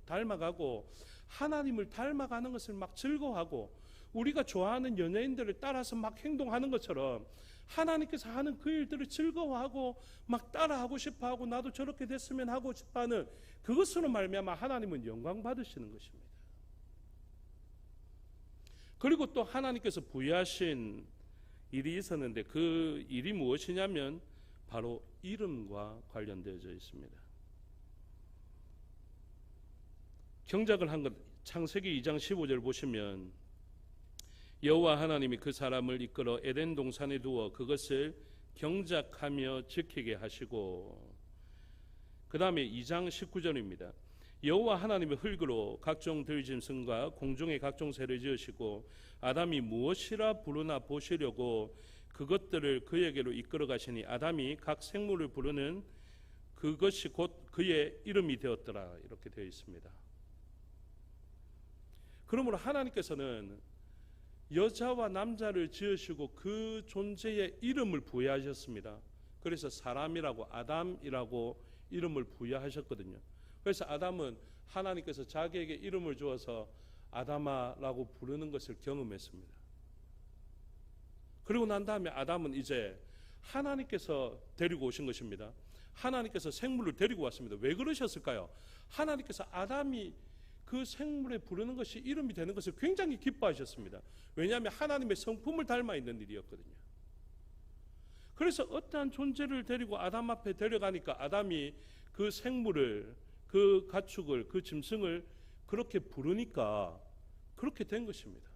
닮아가고 하나님을 닮아가는 것을 막 즐거워하고, 우리가 좋아하는 연예인들을 따라서 막 행동하는 것처럼 하나님께서 하는 그 일들을 즐거워하고 막 따라하고 싶어하고, 나도 저렇게 됐으면 하고 싶어하는 그것으로 말미암아 하나님은 영광 받으시는 것입니다. 그리고 또 하나님께서 부여하신 일이 있었는데, 그 일이 무엇이냐면 바로 이름과 관련되어져 있습니다. 경작을 한 것, 창세기 2장 15절 보시면, 여호와 하나님이 그 사람을 이끌어 에덴 동산에 두어 그것을 경작하며 지키게 하시고, 그 다음에 2장 19절입니다. 여호와 하나님의 흙으로 각종 들짐승과 공중의 각종 새를 지으시고 아담이 무엇이라 부르나 보시려고 그것들을 그에게로 이끌어 가시니 아담이 각 생물을 부르는 그것이 곧 그의 이름이 되었더라. 이렇게 되어 있습니다. 그러므로 하나님께서는 여자와 남자를 지으시고 그 존재의 이름을 부여하셨습니다. 그래서 사람이라고, 아담이라고 이름을 부여하셨거든요. 그래서 아담은 하나님께서 자기에게 이름을 주어서 아담아라고 부르는 것을 경험했습니다. 그리고 난 다음에 아담은 이제 하나님께서 데리고 오신 것입니다. 하나님께서 생물을 데리고 왔습니다. 왜 그러셨을까요? 하나님께서 아담이 그 생물에 부르는 것이 이름이 되는 것을 굉장히 기뻐하셨습니다. 왜냐하면 하나님의 성품을 닮아 있는 일이었거든요. 그래서 어떠한 존재를 데리고 아담 앞에 데려가니까 아담이 그 생물을, 그 가축을, 그 짐승을 그렇게 부르니까 그렇게 된 것입니다.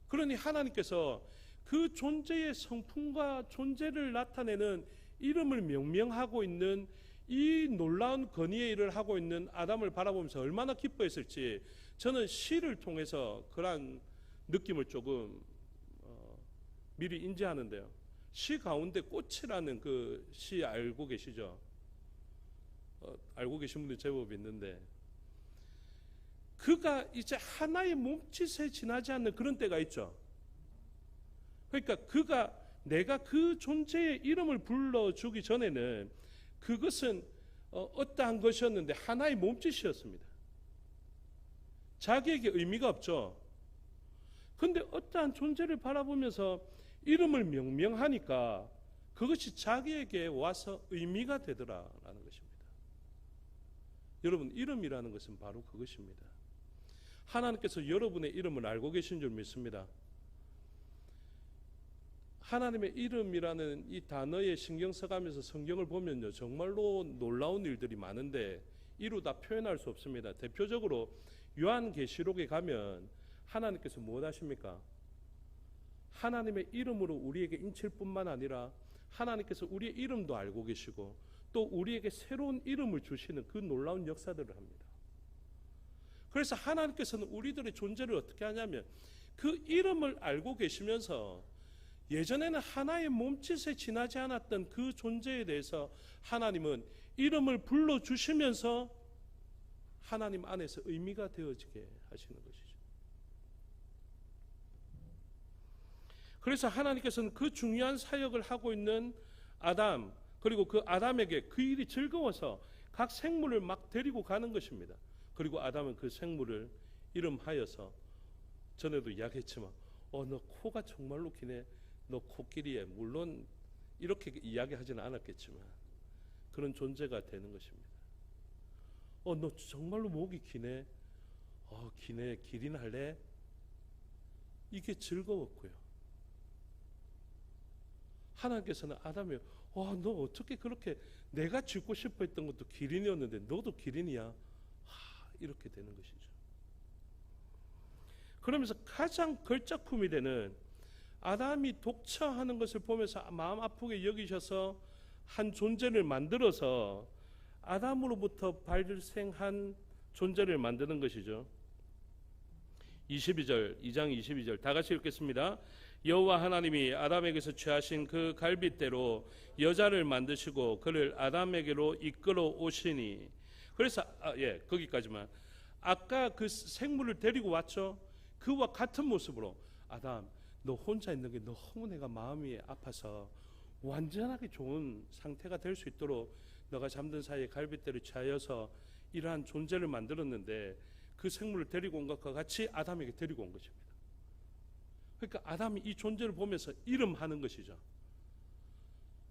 그러니 하나님께서 그 존재의 성품과 존재를 나타내는 이름을 명명하고 있는 이 놀라운 건의의 일을 하고 있는 아담을 바라보면서 얼마나 기뻐했을지, 저는 시를 통해서 그런 느낌을 조금 미리 인지하는데요. 시 가운데 꽃이라는 그 시 알고 계시죠? 알고 계신 분들 제법 있는데, 그가 이제 하나의 몸짓에 지나지 않는 그런 때가 있죠. 그러니까 그가, 내가 그 존재의 이름을 불러주기 전에는 그것은 어떠한 것이었는데 하나의 몸짓이었습니다. 자기에게 의미가 없죠. 그런데 어떠한 존재를 바라보면서 이름을 명명하니까 그것이 자기에게 와서 의미가 되더라라는 것입니다. 여러분, 이름이라는 것은 바로 그것입니다. 하나님께서 여러분의 이름을 알고 계신 줄 믿습니다. 하나님의 이름이라는 이 단어에 신경 써가면서 성경을 보면요, 정말로 놀라운 일들이 많은데 이루 다 표현할 수 없습니다. 대표적으로 요한계시록에 가면 하나님께서 무엇 하십니까? 하나님의 이름으로 우리에게 인칠 뿐만 아니라 하나님께서 우리의 이름도 알고 계시고 또 우리에게 새로운 이름을 주시는 그 놀라운 역사들을 합니다. 그래서 하나님께서는 우리들의 존재를 어떻게 하냐면, 그 이름을 알고 계시면서 예전에는 하나의 몸짓에 지나지 않았던 그 존재에 대해서 하나님은 이름을 불러주시면서 하나님 안에서 의미가 되어지게 하시는 것이죠. 그래서 하나님께서는 그 중요한 사역을 하고 있는 아담, 그리고 그 아담에게 그 일이 즐거워서 각 생물을 막 데리고 가는 것입니다. 그리고 아담은 그 생물을 이름하여서, 전에도 이야기했지만 너 코가 정말로 기네, 너 코끼리에, 물론 이렇게 이야기하지는 않았겠지만 그런 존재가 되는 것입니다. 너 정말로 목이 기네, 기네, 기린 할래? 이게 즐거웠고요. 하나님께서는 아담이 와, 너 어떻게 그렇게 내가 짓고 싶어 했던 것도 기린이었는데 너도 기린이야? 이렇게 되는 것이죠. 그러면서 가장 걸작품이 되는 아담이 독처하는 것을 보면서 마음 아프게 여기셔서 한 존재를 만들어서 아담으로부터 발생한 존재를 만드는 것이죠. 22절, 2장 22절 다 같이 읽겠습니다. 여호와 하나님이 아담에게서 취하신 그 갈빗대로 여자를 만드시고 그를 아담에게로 이끌어 오시니. 그래서 거기까지만. 아까 그 생물을 데리고 왔죠. 그와 같은 모습으로 아담, 너 혼자 있는 게 너무 내가 마음이 아파서 완전하게 좋은 상태가 될 수 있도록 너가 잠든 사이에 갈빗대를 취하여서 이러한 존재를 만들었는데 그 생물을 데리고 온 것과 같이 아담에게 데리고 온 것입니다. 그러니까 아담이 이 존재를 보면서 이름하는 것이죠.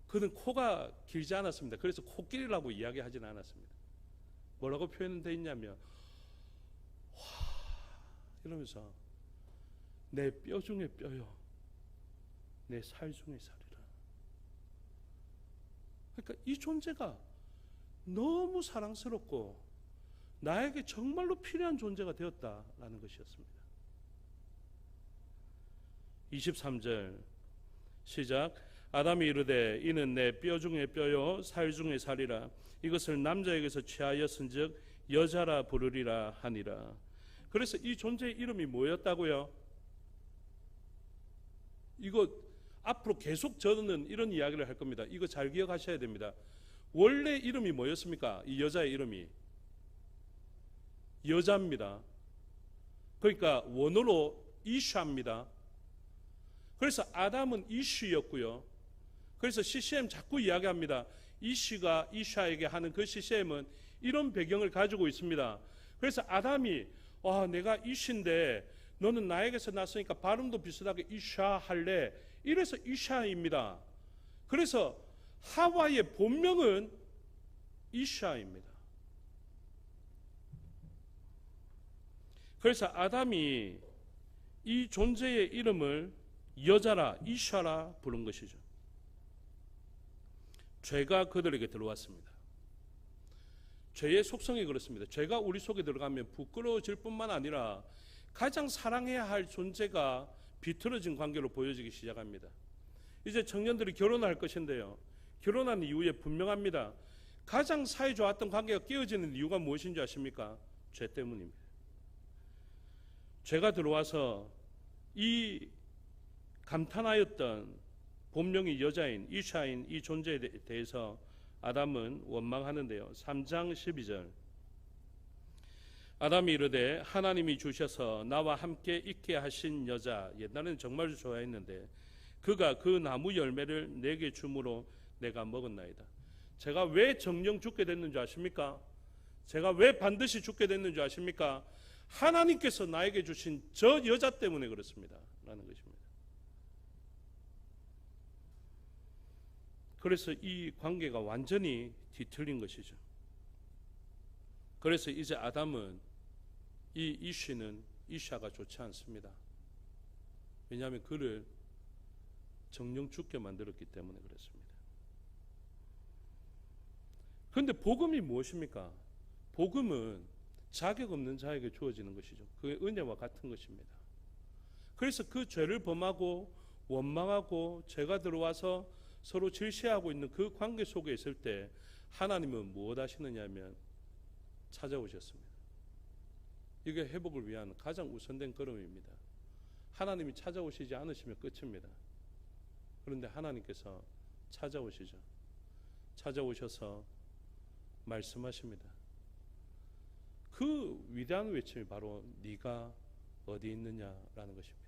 그는 코가 길지 않았습니다. 그래서 코끼리라고 이야기하지는 않았습니다. 뭐라고 표현되어 있냐면 이러면서 내 뼈 중에 뼈요, 내 살 중에 살이라. 그러니까 이 존재가 너무 사랑스럽고 나에게 정말로 필요한 존재가 되었다라는 것이었습니다. 23절 시작. 아담이 이르되 이는 내 뼈 중에 뼈요 살 중에 살이라. 이것을 남자에게서 취하였은즉 여자라 부르리라 하니라. 그래서 이 존재의 이름이 뭐였다고요? 이거 앞으로 계속 저는 이런 이야기를 할 겁니다. 이거 잘 기억하셔야 됩니다. 원래 이름이 뭐였습니까? 이 여자의 이름이 여자입니다. 그러니까 원어로 이샤입니다. 그래서 아담은 이슈였고요. 그래서 CCM 자꾸 이야기합니다. 이슈가 이샤에게 하는 그 CCM은 이런 배경을 가지고 있습니다. 그래서 아담이 내가 이슈인데 너는 나에게서 났으니까 발음도 비슷하게 이샤 할래. 이래서 이샤입니다. 그래서 하와의 본명은 이샤입니다. 그래서 아담이 이 존재의 이름을 여자라 이샤라 부른 것이죠. 죄가 그들에게 들어왔습니다. 죄의 속성이 그렇습니다. 죄가 우리 속에 들어가면 부끄러워질 뿐만 아니라 가장 사랑해야 할 존재가 비틀어진 관계로 보여지기 시작합니다. 이제 청년들이 결혼할 것인데요, 결혼한 이후에 분명합니다. 가장 사이 좋았던 관계가 깨어지는 이유가 무엇인지 아십니까? 죄 때문입니다. 죄가 들어와서 이 감탄하였던 본명이 여자인 이샤인 이 존재에 대해서 아담은 원망하는데요. 3장 12절 아담이 이르되 하나님이 주셔서 나와 함께 있게 하신 여자, 옛날에는 정말 좋아했는데 그가 그 나무 열매를 내게 주므로 내가 먹었나이다. 제가 왜 정령 죽게 됐는 줄 아십니까? 제가 왜 반드시 죽게 됐는 줄 아십니까? 하나님께서 나에게 주신 저 여자 때문에 그렇습니다 라는 것입니다. 그래서 이 관계가 완전히 뒤틀린 것이죠. 그래서 이제 아담은 이 이슈는 이샤가 좋지 않습니다. 왜냐하면 그를 정령 죽게 만들었기 때문에 그렇습니다. 그런데 복음이 무엇입니까? 복음은 자격 없는 자에게 주어지는 것이죠. 그게 은혜와 같은 것입니다. 그래서 그 죄를 범하고 원망하고 죄가 들어와서 서로 질시하고 있는 그 관계 속에 있을 때 하나님은 무엇 하시느냐면 찾아오셨습니다. 이게 회복을 위한 가장 우선된 걸음입니다. 하나님이 찾아오시지 않으시면 끝입니다. 그런데 하나님께서 찾아오시죠. 찾아오셔서 말씀하십니다. 그 위대한 외침이 바로 네가 어디 있느냐라는 것입니다.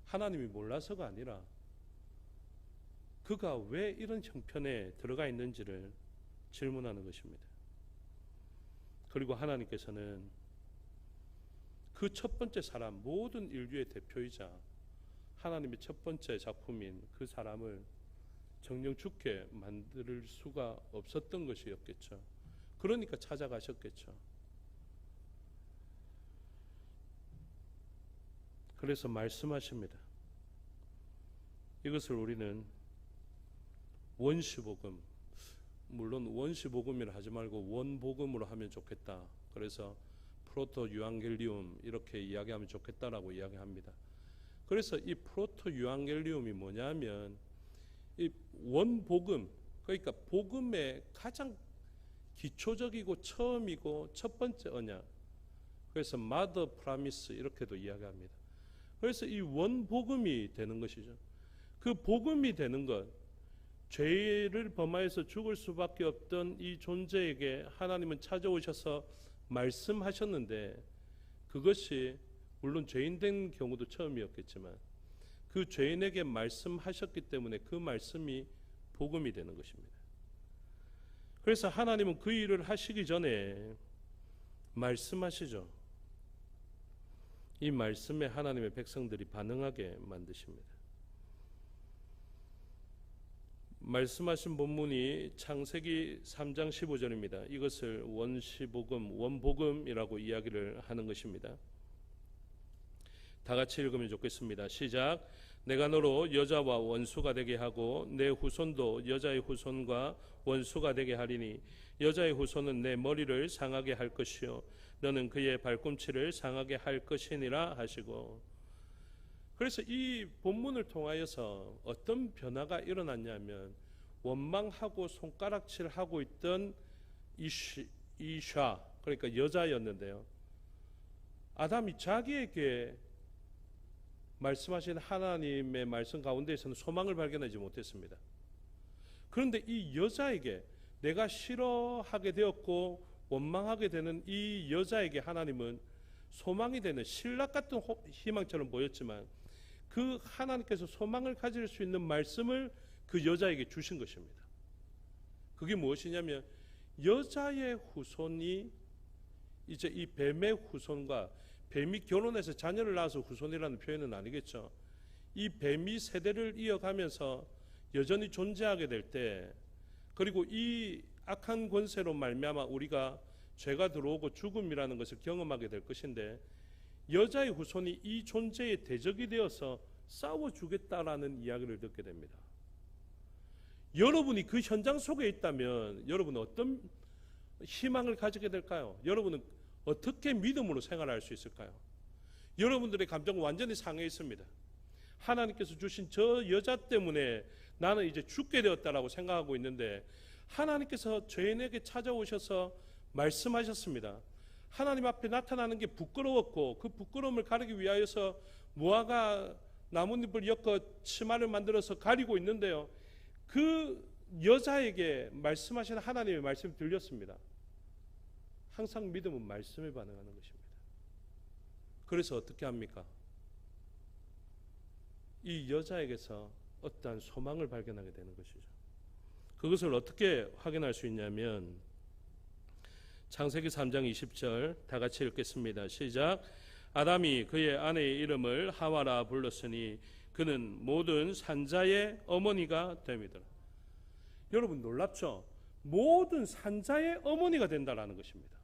하나님이 몰라서가 아니라 그가 왜 이런 형편에 들어가 있는지를 질문하는 것입니다. 그리고 하나님께서는 그 첫 번째 사람, 모든 인류의 대표이자 하나님의 첫 번째 작품인 그 사람을 정령 죽게 만들 수가 없었던 것이었겠죠. 그러니까 찾아가셨겠죠. 그래서 말씀하십니다. 이것을 우리는 원시복음, 물론 원시복음이라 하지 말고 원복음으로 하면 좋겠다. 그래서 프로토 유앙겔리움 이렇게 이야기하면 좋겠다라고 이야기합니다. 그래서 이 프로토 유앙겔리움이 뭐냐면 이 원복음, 그러니까 복음의 가장 기초적이고 처음이고 첫 번째 언약. 그래서 마더 프라미스 이렇게도 이야기합니다. 그래서 이 원복음이 되는 것이죠. 그 복음이 되는 것, 죄를 범하여서 죽을 수밖에 없던 이 존재에게 하나님은 찾아오셔서 말씀하셨는데, 그것이 물론 죄인 된 경우도 처음이었겠지만 그 죄인에게 말씀하셨기 때문에 그 말씀이 복음이 되는 것입니다. 그래서 하나님은 그 일을 하시기 전에 말씀하시죠. 이 말씀에 하나님의 백성들이 반응하게 만드십니다. 말씀하신 본문이 창세기 3장 15절입니다. 이것을 원시복음, 원복음이라고 이야기를 하는 것입니다. 다 같이 읽으면 좋겠습니다. 시작. 내가 너로 여자와 원수가 되게 하고 내 후손도 여자의 후손과 원수가 되게 하리니 여자의 후손은 내 머리를 상하게 할 것이요 너는 그의 발꿈치를 상하게 할 것이니라 하시고. 그래서 이 본문을 통하여서 어떤 변화가 일어났냐면, 원망하고 손가락질하고 있던 이샤, 그러니까 여자였는데요, 아담이 자기에게 말씀하신 하나님의 말씀 가운데에서는 소망을 발견하지 못했습니다. 그런데 이 여자에게, 내가 싫어하게 되었고 원망하게 되는 이 여자에게 하나님은 소망이 되는, 신락 같은 희망처럼 보였지만 그 하나님께서 소망을 가질 수 있는 말씀을 그 여자에게 주신 것입니다. 그게 무엇이냐면, 여자의 후손이 이제 이 뱀의 후손과, 뱀이 결혼해서 자녀를 낳아서 후손이라는 표현은 아니겠죠. 이 뱀이 세대를 이어가면서 여전히 존재하게 될 때, 그리고 이 악한 권세로 말미암아 우리가 죄가 들어오고 죽음이라는 것을 경험하게 될 것인데, 여자의 후손이 이 존재의 대적이 되어서 싸워주겠다라는 이야기를 듣게 됩니다. 여러분이 그 현장 속에 있다면 여러분은 어떤 희망을 가지게 될까요? 여러분은 어떻게 믿음으로 생활할 수 있을까요? 여러분들의 감정은 완전히 상해 있습니다. 하나님께서 주신 저 여자 때문에 나는 이제 죽게 되었다라고 생각하고 있는데, 하나님께서 죄인에게 찾아오셔서 말씀하셨습니다. 하나님 앞에 나타나는 게 부끄러웠고, 그 부끄러움을 가리기 위하여서 무화과 나뭇잎을 엮어 치마를 만들어서 가리고 있는데요, 그 여자에게 말씀하신 하나님의 말씀이 들렸습니다. 항상 믿음은 말씀에 반응하는 것입니다. 그래서 어떻게 합니까? 이 여자에게서 어떠한 소망을 발견하게 되는 것이죠. 그것을 어떻게 확인할 수 있냐면, 창세기 3장 20절 다 같이 읽겠습니다. 시작. 아담이 그의 아내의 이름을 하와라 불렀으니 그는 모든 산자의 어머니가 됨이더라. 여러분 놀랍죠? 모든 산자의 어머니가 된다라는 것입니다.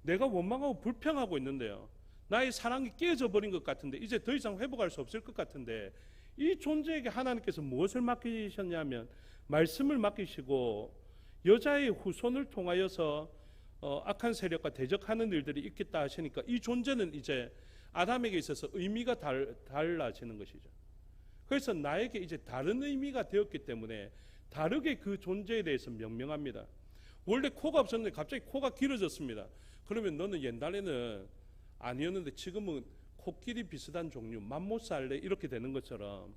내가 원망하고 불평하고 있는데요, 나의 사랑이 깨져 버린 것 같은데, 이제 더 이상 회복할 수 없을 것 같은데, 이 존재에게 하나님께서 무엇을 맡기셨냐면 말씀을 맡기시고, 여자의 후손을 통하여서 악한 세력과 대적하는 일들이 있겠다 하시니까 이 존재는 이제 아담에게 있어서 의미가 달라지는 것이죠. 그래서 나에게 이제 다른 의미가 되었기 때문에 다르게 그 존재에 대해서 명명합니다. 원래 코가 없었는데 갑자기 코가 길어졌습니다. 그러면 너는 옛날에는 아니었는데 지금은 코끼리 비슷한 종류, 맘모살레 이렇게 되는 것처럼,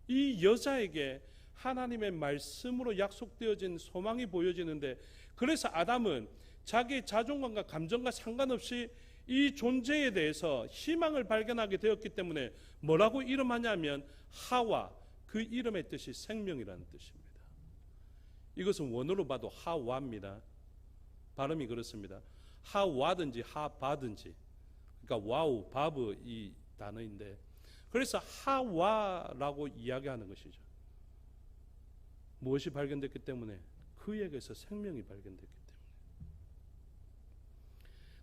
이 여자에게 하나님의 말씀으로 약속되어진 소망이 보여지는데, 그래서 아담은 자기의 자존감과 감정과 상관없이 이 존재에 대해서 희망을 발견하게 되었기 때문에 뭐라고 이름하냐면 하와, 그 이름의 뜻이 생명이라는 뜻입니다. 이것은 원어로 봐도 하와입니다. 발음이 그렇습니다. 하와든지 하바든지, 그러니까 와우, 바브 이 단어인데, 그래서 하와라고 이야기하는 것이죠. 무엇이 발견됐기 때문에? 그에게서 생명이 발견됐기 때문에.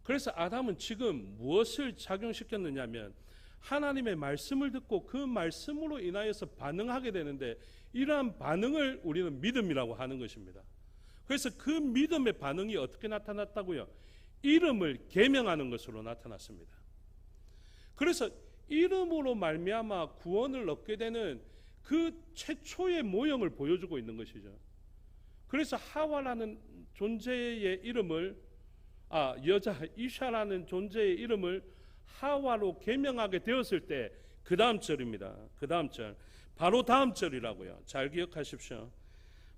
그래서 아담은 지금 무엇을 작용시켰느냐면, 하나님의 말씀을 듣고 그 말씀으로 인하여서 반응하게 되는데, 이러한 반응을 우리는 믿음이라고 하는 것입니다. 그래서 그 믿음의 반응이 어떻게 나타났다고요? 이름을 계명하는 것으로 나타났습니다. 그래서 이름으로 말미암아 구원을 얻게 되는 그 최초의 모형을 보여주고 있는 것이죠. 그래서 하와라는 존재의 이름을 여자 이샤라는 존재의 이름을 하와로 계명하게 되었을 때 그 다음 절입니다. 그 다음 절, 바로 다음 절이라고요. 잘 기억하십시오.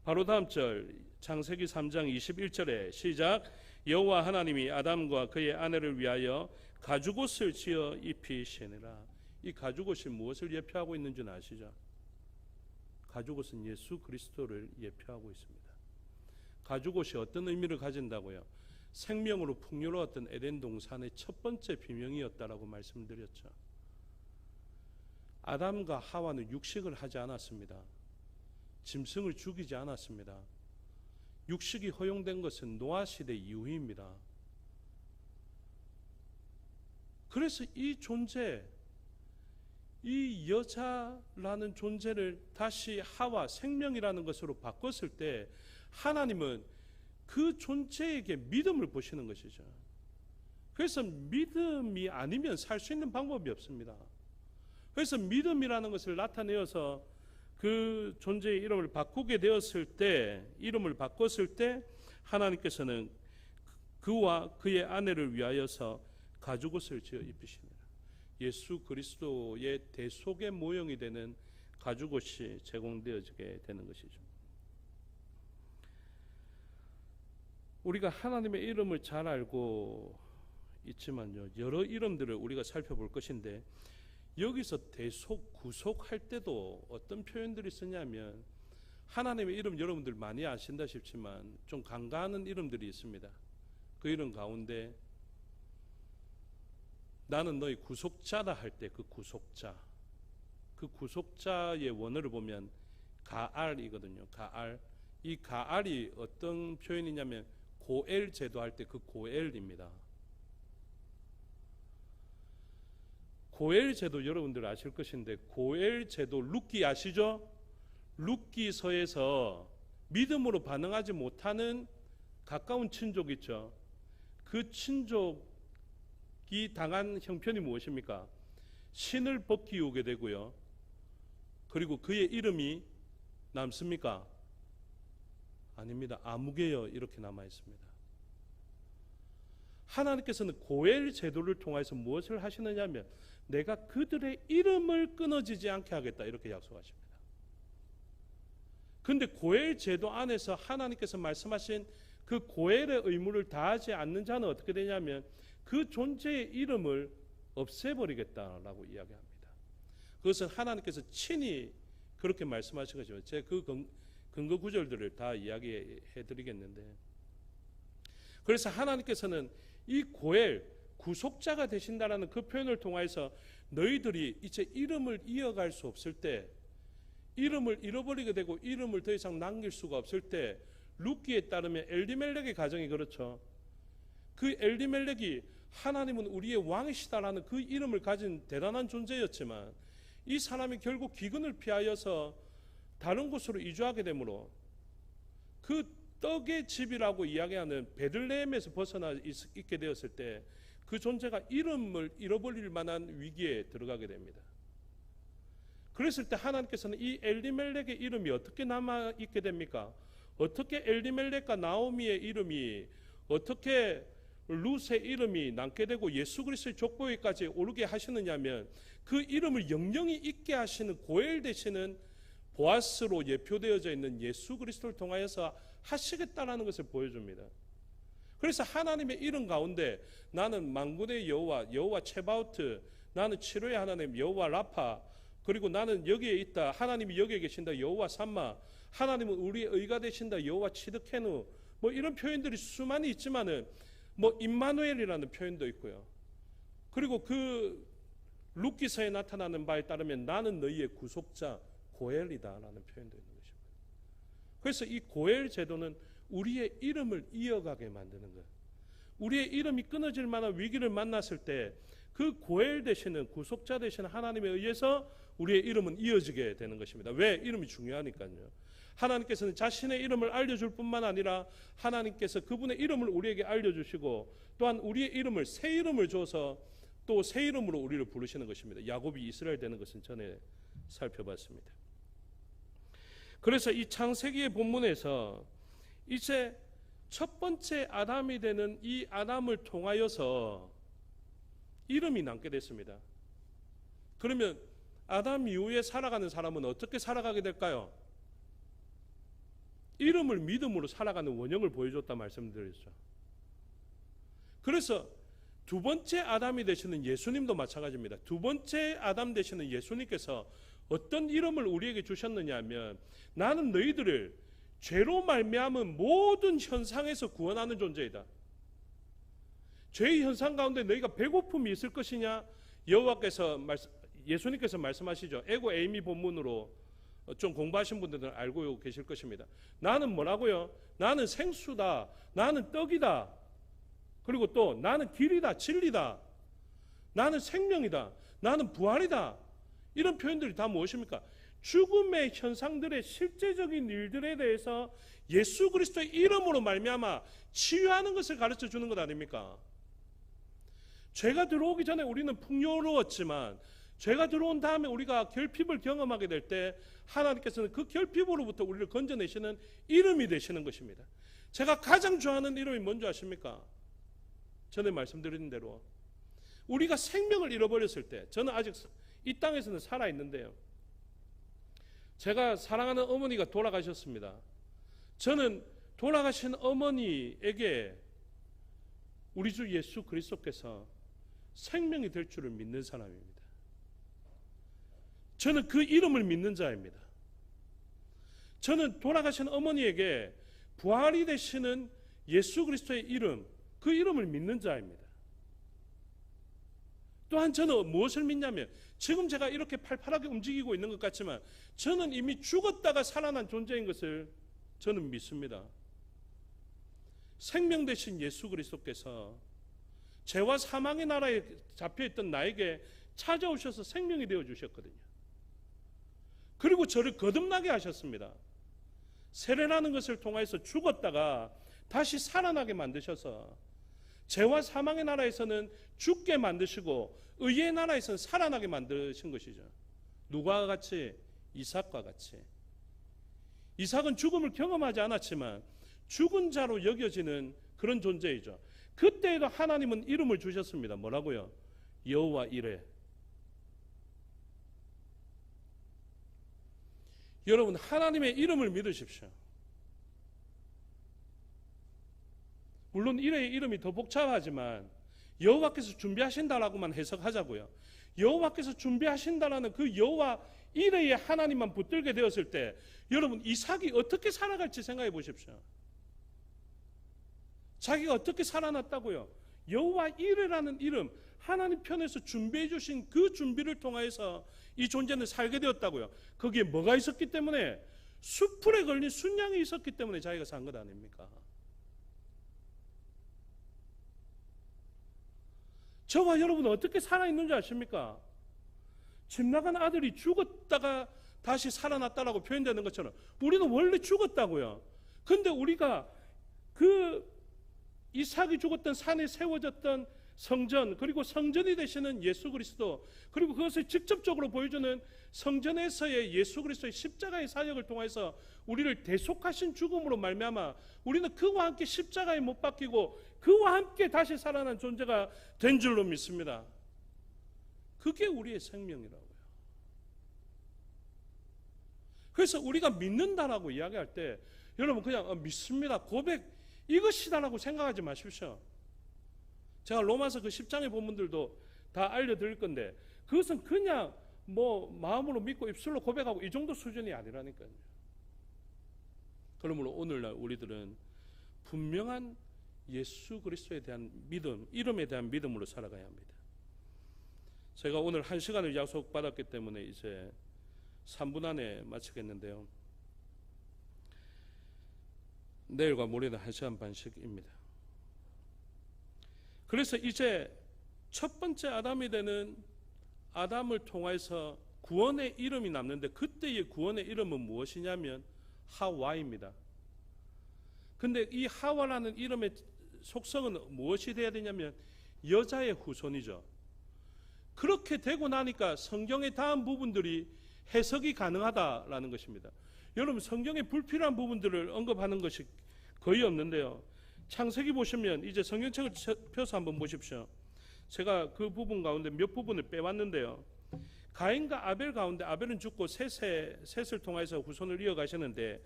바로 다음 절, 창세기 3장 21절에 시작. 여호와 하나님이 아담과 그의 아내를 위하여 가죽옷을 지어 입히시니라. 이 가죽옷이 무엇을 예표하고 있는 줄 아시죠? 가죽옷은 예수 그리스도를 예표하고 있습니다. 가죽옷이 어떤 의미를 가진다고요? 생명으로 풍요로웠던 에덴 동산의 첫 번째 비명이었다라고 말씀드렸죠. 아담과 하와는 육식을 하지 않았습니다. 짐승을 죽이지 않았습니다. 육식이 허용된 것은 노아 시대 이후입니다. 그래서 이 존재, 이 여자라는 존재를 다시 하와, 생명이라는 것으로 바꿨을 때 하나님은 그 존재에게 믿음을 보시는 것이죠. 그래서 믿음이 아니면 살 수 있는 방법이 없습니다. 그래서 믿음이라는 것을 나타내어서 그 존재의 이름을 바꾸게 되었을 때, 이름을 바꿨을 때 하나님께서는 그와 그의 아내를 위하여서 가죽옷을 지어 입히시니라. 예수 그리스도의 대속의 모형이 되는 가죽옷이 제공되어지게 되는 것이죠. 우리가 하나님의 이름을 잘 알고 있지만요, 여러 이름들을 우리가 살펴볼 것인데, 여기서 대속, 구속할 때도 어떤 표현들이 쓰냐면, 하나님의 이름 여러분들 많이 아신다 싶지만 좀 간과하는 이름들이 있습니다. 그 이름 가운데 나는 너희 구속자다 할 때 그 구속자, 그 구속자의 원어를 보면 가알이거든요. 가알. 이 가알이 어떤 표현이냐면 고엘 제도 할 때 그 고엘입니다. 고엘 제도 여러분들 아실 것인데, 고엘 제도 룻기 아시죠? 룻기서에서 믿음으로 반응하지 못하는 가까운 친족 있죠. 그 친족이 당한 형편이 무엇입니까? 신을 벗기우게 되고요. 그리고 그의 이름이 남습니까? 아닙니다. 아무개여 이렇게 남아 있습니다. 하나님께서는 고엘 제도를 통해서 무엇을 하시느냐면, 내가 그들의 이름을 끊어지지 않게 하겠다 이렇게 약속하십니다. 그런데 고엘 제도 안에서 하나님께서 말씀하신 그 고엘의 의무를 다하지 않는 자는 어떻게 되냐면 그 존재의 이름을 없애버리겠다라고 이야기합니다. 그것은 하나님께서 친히 그렇게 말씀하신 것이죠. 제가 그 근거 구절들을 다 이야기해 드리겠는데, 그래서 하나님께서는 이 고엘, 구속자가 되신다라는 그 표현을 통해서 너희들이 이제 이름을 이어갈 수 없을 때, 이름을 잃어버리게 되고 이름을 더 이상 남길 수가 없을 때, 룻기에 따르면 엘리멜렉의 가정이 그렇죠. 그 엘리멜렉이 하나님은 우리의 왕이시다라는 그 이름을 가진 대단한 존재였지만, 이 사람이 결국 기근을 피하여서 다른 곳으로 이주하게 되므로 그 떡의 집이라고 이야기하는 베들레헴에서 벗어나 있게 되었을 때 그 존재가 이름을 잃어버릴 만한 위기에 들어가게 됩니다. 그랬을 때 하나님께서는 이 엘리멜렉의 이름이 어떻게 남아 있게 됩니까? 어떻게 엘리멜렉과 나오미의 이름이, 어떻게 룻의 이름이 남게 되고 예수 그리스도의 족보에까지 오르게 하시느냐면, 그 이름을 영영이 있게 하시는 고엘 되시는 보아스로 예표되어져 있는 예수 그리스도를 통하여서 하시겠다라는 것을 보여줍니다. 그래서 하나님의 이름 가운데 나는 만군의 여호와, 여호와 체바우트, 나는 치료의 하나님 여호와 라파, 그리고 나는 여기에 있다, 하나님이 여기에 계신다 여호와 삼마, 하나님은 우리의 의가 되신다 여호와 치드케누, 뭐 이런 표현들이 수많이 있지만은 뭐 임마누엘이라는 표현도 있고요. 그리고 그 룻기서에 나타나는 바에 따르면 나는 너희의 구속자 고엘이다라는 표현도 있는 것입니다. 그래서 이 고엘 제도는 우리의 이름을 이어가게 만드는 것, 우리의 이름이 끊어질 만한 위기를 만났을 때 그 고엘 되시는 구속자 되시는 하나님에 의해서 우리의 이름은 이어지게 되는 것입니다. 왜? 이름이 중요하니까요. 하나님께서는 자신의 이름을 알려줄 뿐만 아니라 하나님께서 그분의 이름을 우리에게 알려주시고 또한 우리의 이름을 새 이름을 줘서 또 새 이름으로 우리를 부르시는 것입니다. 야곱이 이스라엘 되는 것은 전에 살펴봤습니다. 그래서 이 창세기의 본문에서 이제 첫 번째 아담이 되는 이 아담을 통하여서 이름이 남게 됐습니다. 그러면 아담 이후에 살아가는 사람은 어떻게 살아가게 될까요? 이름을 믿음으로 살아가는 원형을 보여줬다 말씀드렸죠. 그래서 두 번째 아담이 되시는 예수님도 마찬가지입니다. 두 번째 아담 되시는 예수님께서 어떤 이름을 우리에게 주셨느냐 하면 나는 너희들을 죄로 말미암은 모든 현상에서 구원하는 존재이다. 죄의 현상 가운데 너희가 배고픔이 있을 것이냐? 예수님께서 말씀하시죠. 에고 에이미 본문으로 좀 공부하신 분들은 알고 계실 것입니다. 나는 뭐라고요? 나는 생수다. 나는 떡이다. 그리고 또 나는 길이다. 진리다. 나는 생명이다. 나는 부활이다. 이런 표현들이 다 무엇입니까? 죽음의 현상들의 실제적인 일들에 대해서 예수 그리스도의 이름으로 말미암아 치유하는 것을 가르쳐 주는 것 아닙니까? 죄가 들어오기 전에 우리는 풍요로웠지만 죄가 들어온 다음에 우리가 결핍을 경험하게 될 때 하나님께서는 그 결핍으로부터 우리를 건져내시는 이름이 되시는 것입니다. 제가 가장 좋아하는 이름이 뭔지 아십니까? 전에 말씀드린 대로 우리가 생명을 잃어버렸을 때, 저는 아직 이 땅에서는 살아있는데요, 제가 사랑하는 어머니가 돌아가셨습니다. 저는 돌아가신 어머니에게 우리 주 예수 그리스도께서 생명이 될 줄을 믿는 사람입니다. 저는 그 이름을 믿는 자입니다. 저는 돌아가신 어머니에게 부활이 되시는 예수 그리스도의 이름, 그 이름을 믿는 자입니다. 또한 저는 무엇을 믿냐면, 지금 제가 이렇게 팔팔하게 움직이고 있는 것 같지만 저는 이미 죽었다가 살아난 존재인 것을 저는 믿습니다. 생명 되신 예수 그리스도께서 죄와 사망의 나라에 잡혀있던 나에게 찾아오셔서 생명이 되어주셨거든요. 그리고 저를 거듭나게 하셨습니다. 세례라는 것을 통해서 죽었다가 다시 살아나게 만드셔서 죄와 사망의 나라에서는 죽게 만드시고 의의 나라에서는 살아나게 만드신 것이죠. 누구와 같이? 이삭과 같이. 이삭은 죽음을 경험하지 않았지만 죽은 자로 여겨지는 그런 존재이죠. 그때에도 하나님은 이름을 주셨습니다. 뭐라고요? 여호와 이레. 여러분, 하나님의 이름을 믿으십시오. 물론 이레의 이름이 더 복잡하지만 여호와께서 준비하신다라고만 해석하자고요. 여호와께서 준비하신다라는 그 여호와 이레의 하나님만 붙들게 되었을 때 여러분, 이삭이 어떻게 살아갈지 생각해 보십시오. 자기가 어떻게 살아났다고요? 여호와 이레라는 이름, 하나님 편에서 준비해 주신 그 준비를 통해서 이 존재는 살게 되었다고요. 거기에 뭐가 있었기 때문에? 수풀에 걸린 순양이 있었기 때문에 자기가 산 것 아닙니까? 저와 여러분은 어떻게 살아있는지 아십니까? 집 나간 아들이 죽었다가 다시 살아났다라고 표현되는 것처럼 우리는 원래 죽었다고요. 근데 우리가 그 이삭이 죽었던 산에 세워졌던 성전, 그리고 성전이 되시는 예수 그리스도, 그리고 그것을 직접적으로 보여주는 성전에서의 예수 그리스도의 십자가의 사역을 통해서 우리를 대속하신 죽음으로 말미암아 우리는 그와 함께 십자가에 못 박히고 그와 함께 다시 살아난 존재가 된 줄로 믿습니다. 그게 우리의 생명이라고요. 그래서 우리가 믿는다라고 이야기할 때 여러분 그냥 믿습니다, 고백 이것이다라고 생각하지 마십시오. 제가 로마서 그 10장의 본문들도 다 알려드릴 건데 그것은 그냥 뭐 마음으로 믿고 입술로 고백하고 이 정도 수준이 아니라니까요. 그러므로 오늘날 우리들은 분명한 예수 그리스도에 대한 믿음, 이름에 대한 믿음으로 살아가야 합니다. 제가 오늘 1시간을 약속받았기 때문에 이제 3분 안에 마치겠는데요. 내일과 모레는 1시간 반씩입니다. 그래서 이제 첫 번째 아담이 되는 아담을 통해서 구원의 이름이 남는데, 그때의 구원의 이름은 무엇이냐면 하와입니다. 근데 이 하와라는 이름의 속성은 무엇이 돼야 되냐면 여자의 후손이죠. 그렇게 되고 나니까 성경의 다음 부분들이 해석이 가능하다라는 것입니다. 여러분, 성경에 불필요한 부분들을 언급하는 것이 거의 없는데요. 창세기 보시면 이제 성경책을 펴서 한번 보십시오. 제가 그 부분 가운데 몇 부분을 빼왔는데요. 가인과 아벨 가운데 아벨은 죽고 셋을 통해서 후손을 이어가시는데,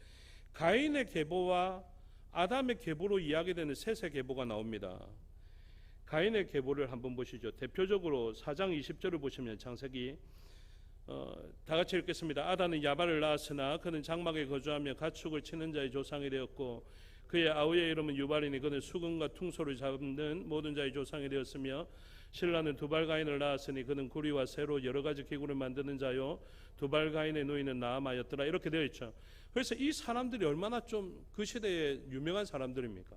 가인의 계보와 아담의 계보로 이야기되는 셋의 계보가 나옵니다. 가인의 계보를 한번 보시죠. 대표적으로 4장 20절을 보시면 창세기 다 같이 읽겠습니다. 아담은 야발을 낳았으나 그는 장막에 거주하며 가축을 치는 자의 조상이 되었고, 그의 아우의 이름은 유발이니 그는 수금과 퉁소를 잡는 모든 자의 조상이 되었으며, 신라는 두발가인을 낳았으니 그는 구리와 새로 여러 가지 기구를 만드는 자요 두발가인의 누이는 나아마였더라. 이렇게 되어 있죠. 그래서 이 사람들이 얼마나 좀 그 시대에 유명한 사람들입니까?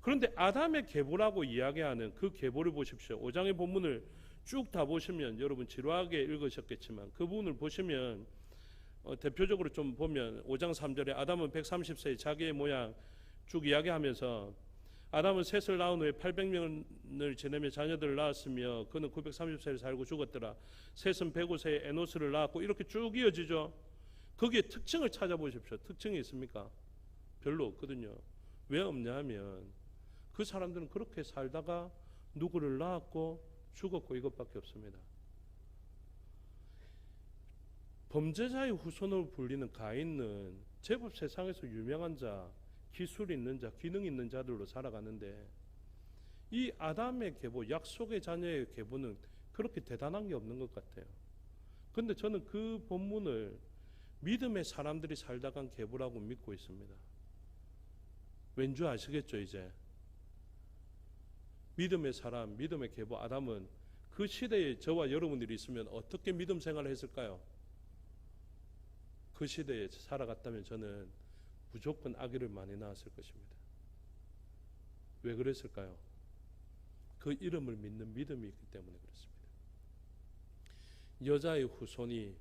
그런데 아담의 계보라고 이야기하는 그 계보를 보십시오. 5장의 본문을 쭉 다 보시면 여러분 지루하게 읽으셨겠지만 그 부분을 보시면 대표적으로 좀 보면 5장 3절에 아담은 130세에 자기의 모양 쭉 이야기하면서, 아담은 셋을 낳은 후에 800년을 지내며 자녀들을 낳았으며 그는 930세를 살고 죽었더라. 셋은 105세에 에노스를 낳았고, 이렇게 쭉 이어지죠. 거기에 특징을 찾아보십시오. 특징이 있습니까? 별로 없거든요. 왜 없냐 하면 그 사람들은 그렇게 살다가 누구를 낳았고 죽었고 이것밖에 없습니다. 범죄자의 후손으로 불리는 가인은 제법 세상에서 유명한 자, 기술 있는 자, 기능 있는 자들로 살아가는데, 이 아담의 계보, 약속의 자녀의 계보는 그렇게 대단한 게 없는 것 같아요. 그런데 저는 그 본문을 믿음의 사람들이 살다 간 계보라고 믿고 있습니다. 왠지 아시겠죠? 이제 믿음의 사람, 믿음의 계보 아담은 그 시대에 저와 여러분들이 있으면 어떻게 믿음 생활을 했을까요? 그 시대에 살아갔다면 저는 무조건 아기를 많이 낳았을 것입니다. 왜 그랬을까요? 그 이름을 믿는 믿음이 있기 때문에 그렇습니다. 여자의 후손이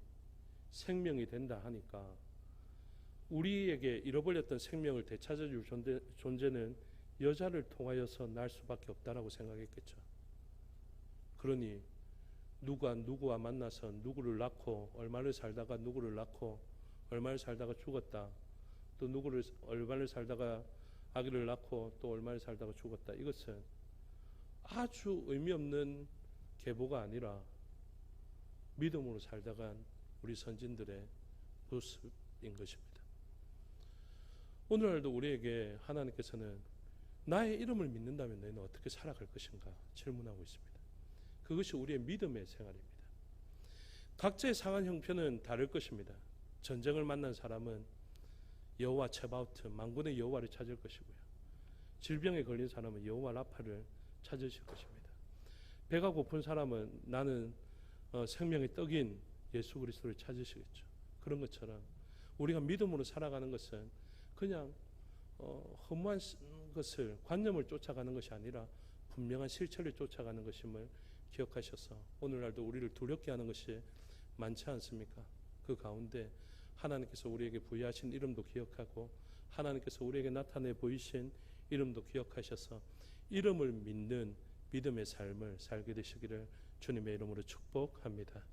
생명이 된다 하니까 우리에게 잃어버렸던 생명을 되찾아줄 존재는 여자를 통하여서 날 수밖에 없다라고 생각했겠죠. 그러니 누가 누구와 만나서 누구를 낳고 얼마를 살다가 누구를 낳고 얼마를 살다가 죽었다, 또 누구를 얼마를 살다가 아기를 낳고 또 얼마를 살다가 죽었다, 이것은 아주 의미 없는 계보가 아니라 믿음으로 살다간 우리 선진들의 모습인 것입니다. 오늘날도 우리에게 하나님께서는 나의 이름을 믿는다면 너희는 어떻게 살아갈 것인가 질문하고 있습니다. 그것이 우리의 믿음의 생활입니다. 각자의 상한 형편은 다를 것입니다. 전쟁을 만난 사람은 여호와 체바우트, 만군의 여호와를 찾을 것이고요. 질병에 걸린 사람은 여호와 라파를 찾으실 것입니다. 배가 고픈 사람은 나는 생명의 떡인 예수 그리스도를 찾으시겠죠. 그런 것처럼 우리가 믿음으로 살아가는 것은 그냥 허무한 것을, 관념을 쫓아가는 것이 아니라 분명한 실체를 쫓아가는 것임을 기억하셔서 오늘날도 우리를 두렵게 하는 것이 많지 않습니까? 그 가운데 하나님께서 우리에게 부여하신 이름도 기억하고 하나님께서 우리에게 나타내 보이신 이름도 기억하셔서 이름을 믿는 믿음의 삶을 살게 되시기를 주님의 이름으로 축복합니다.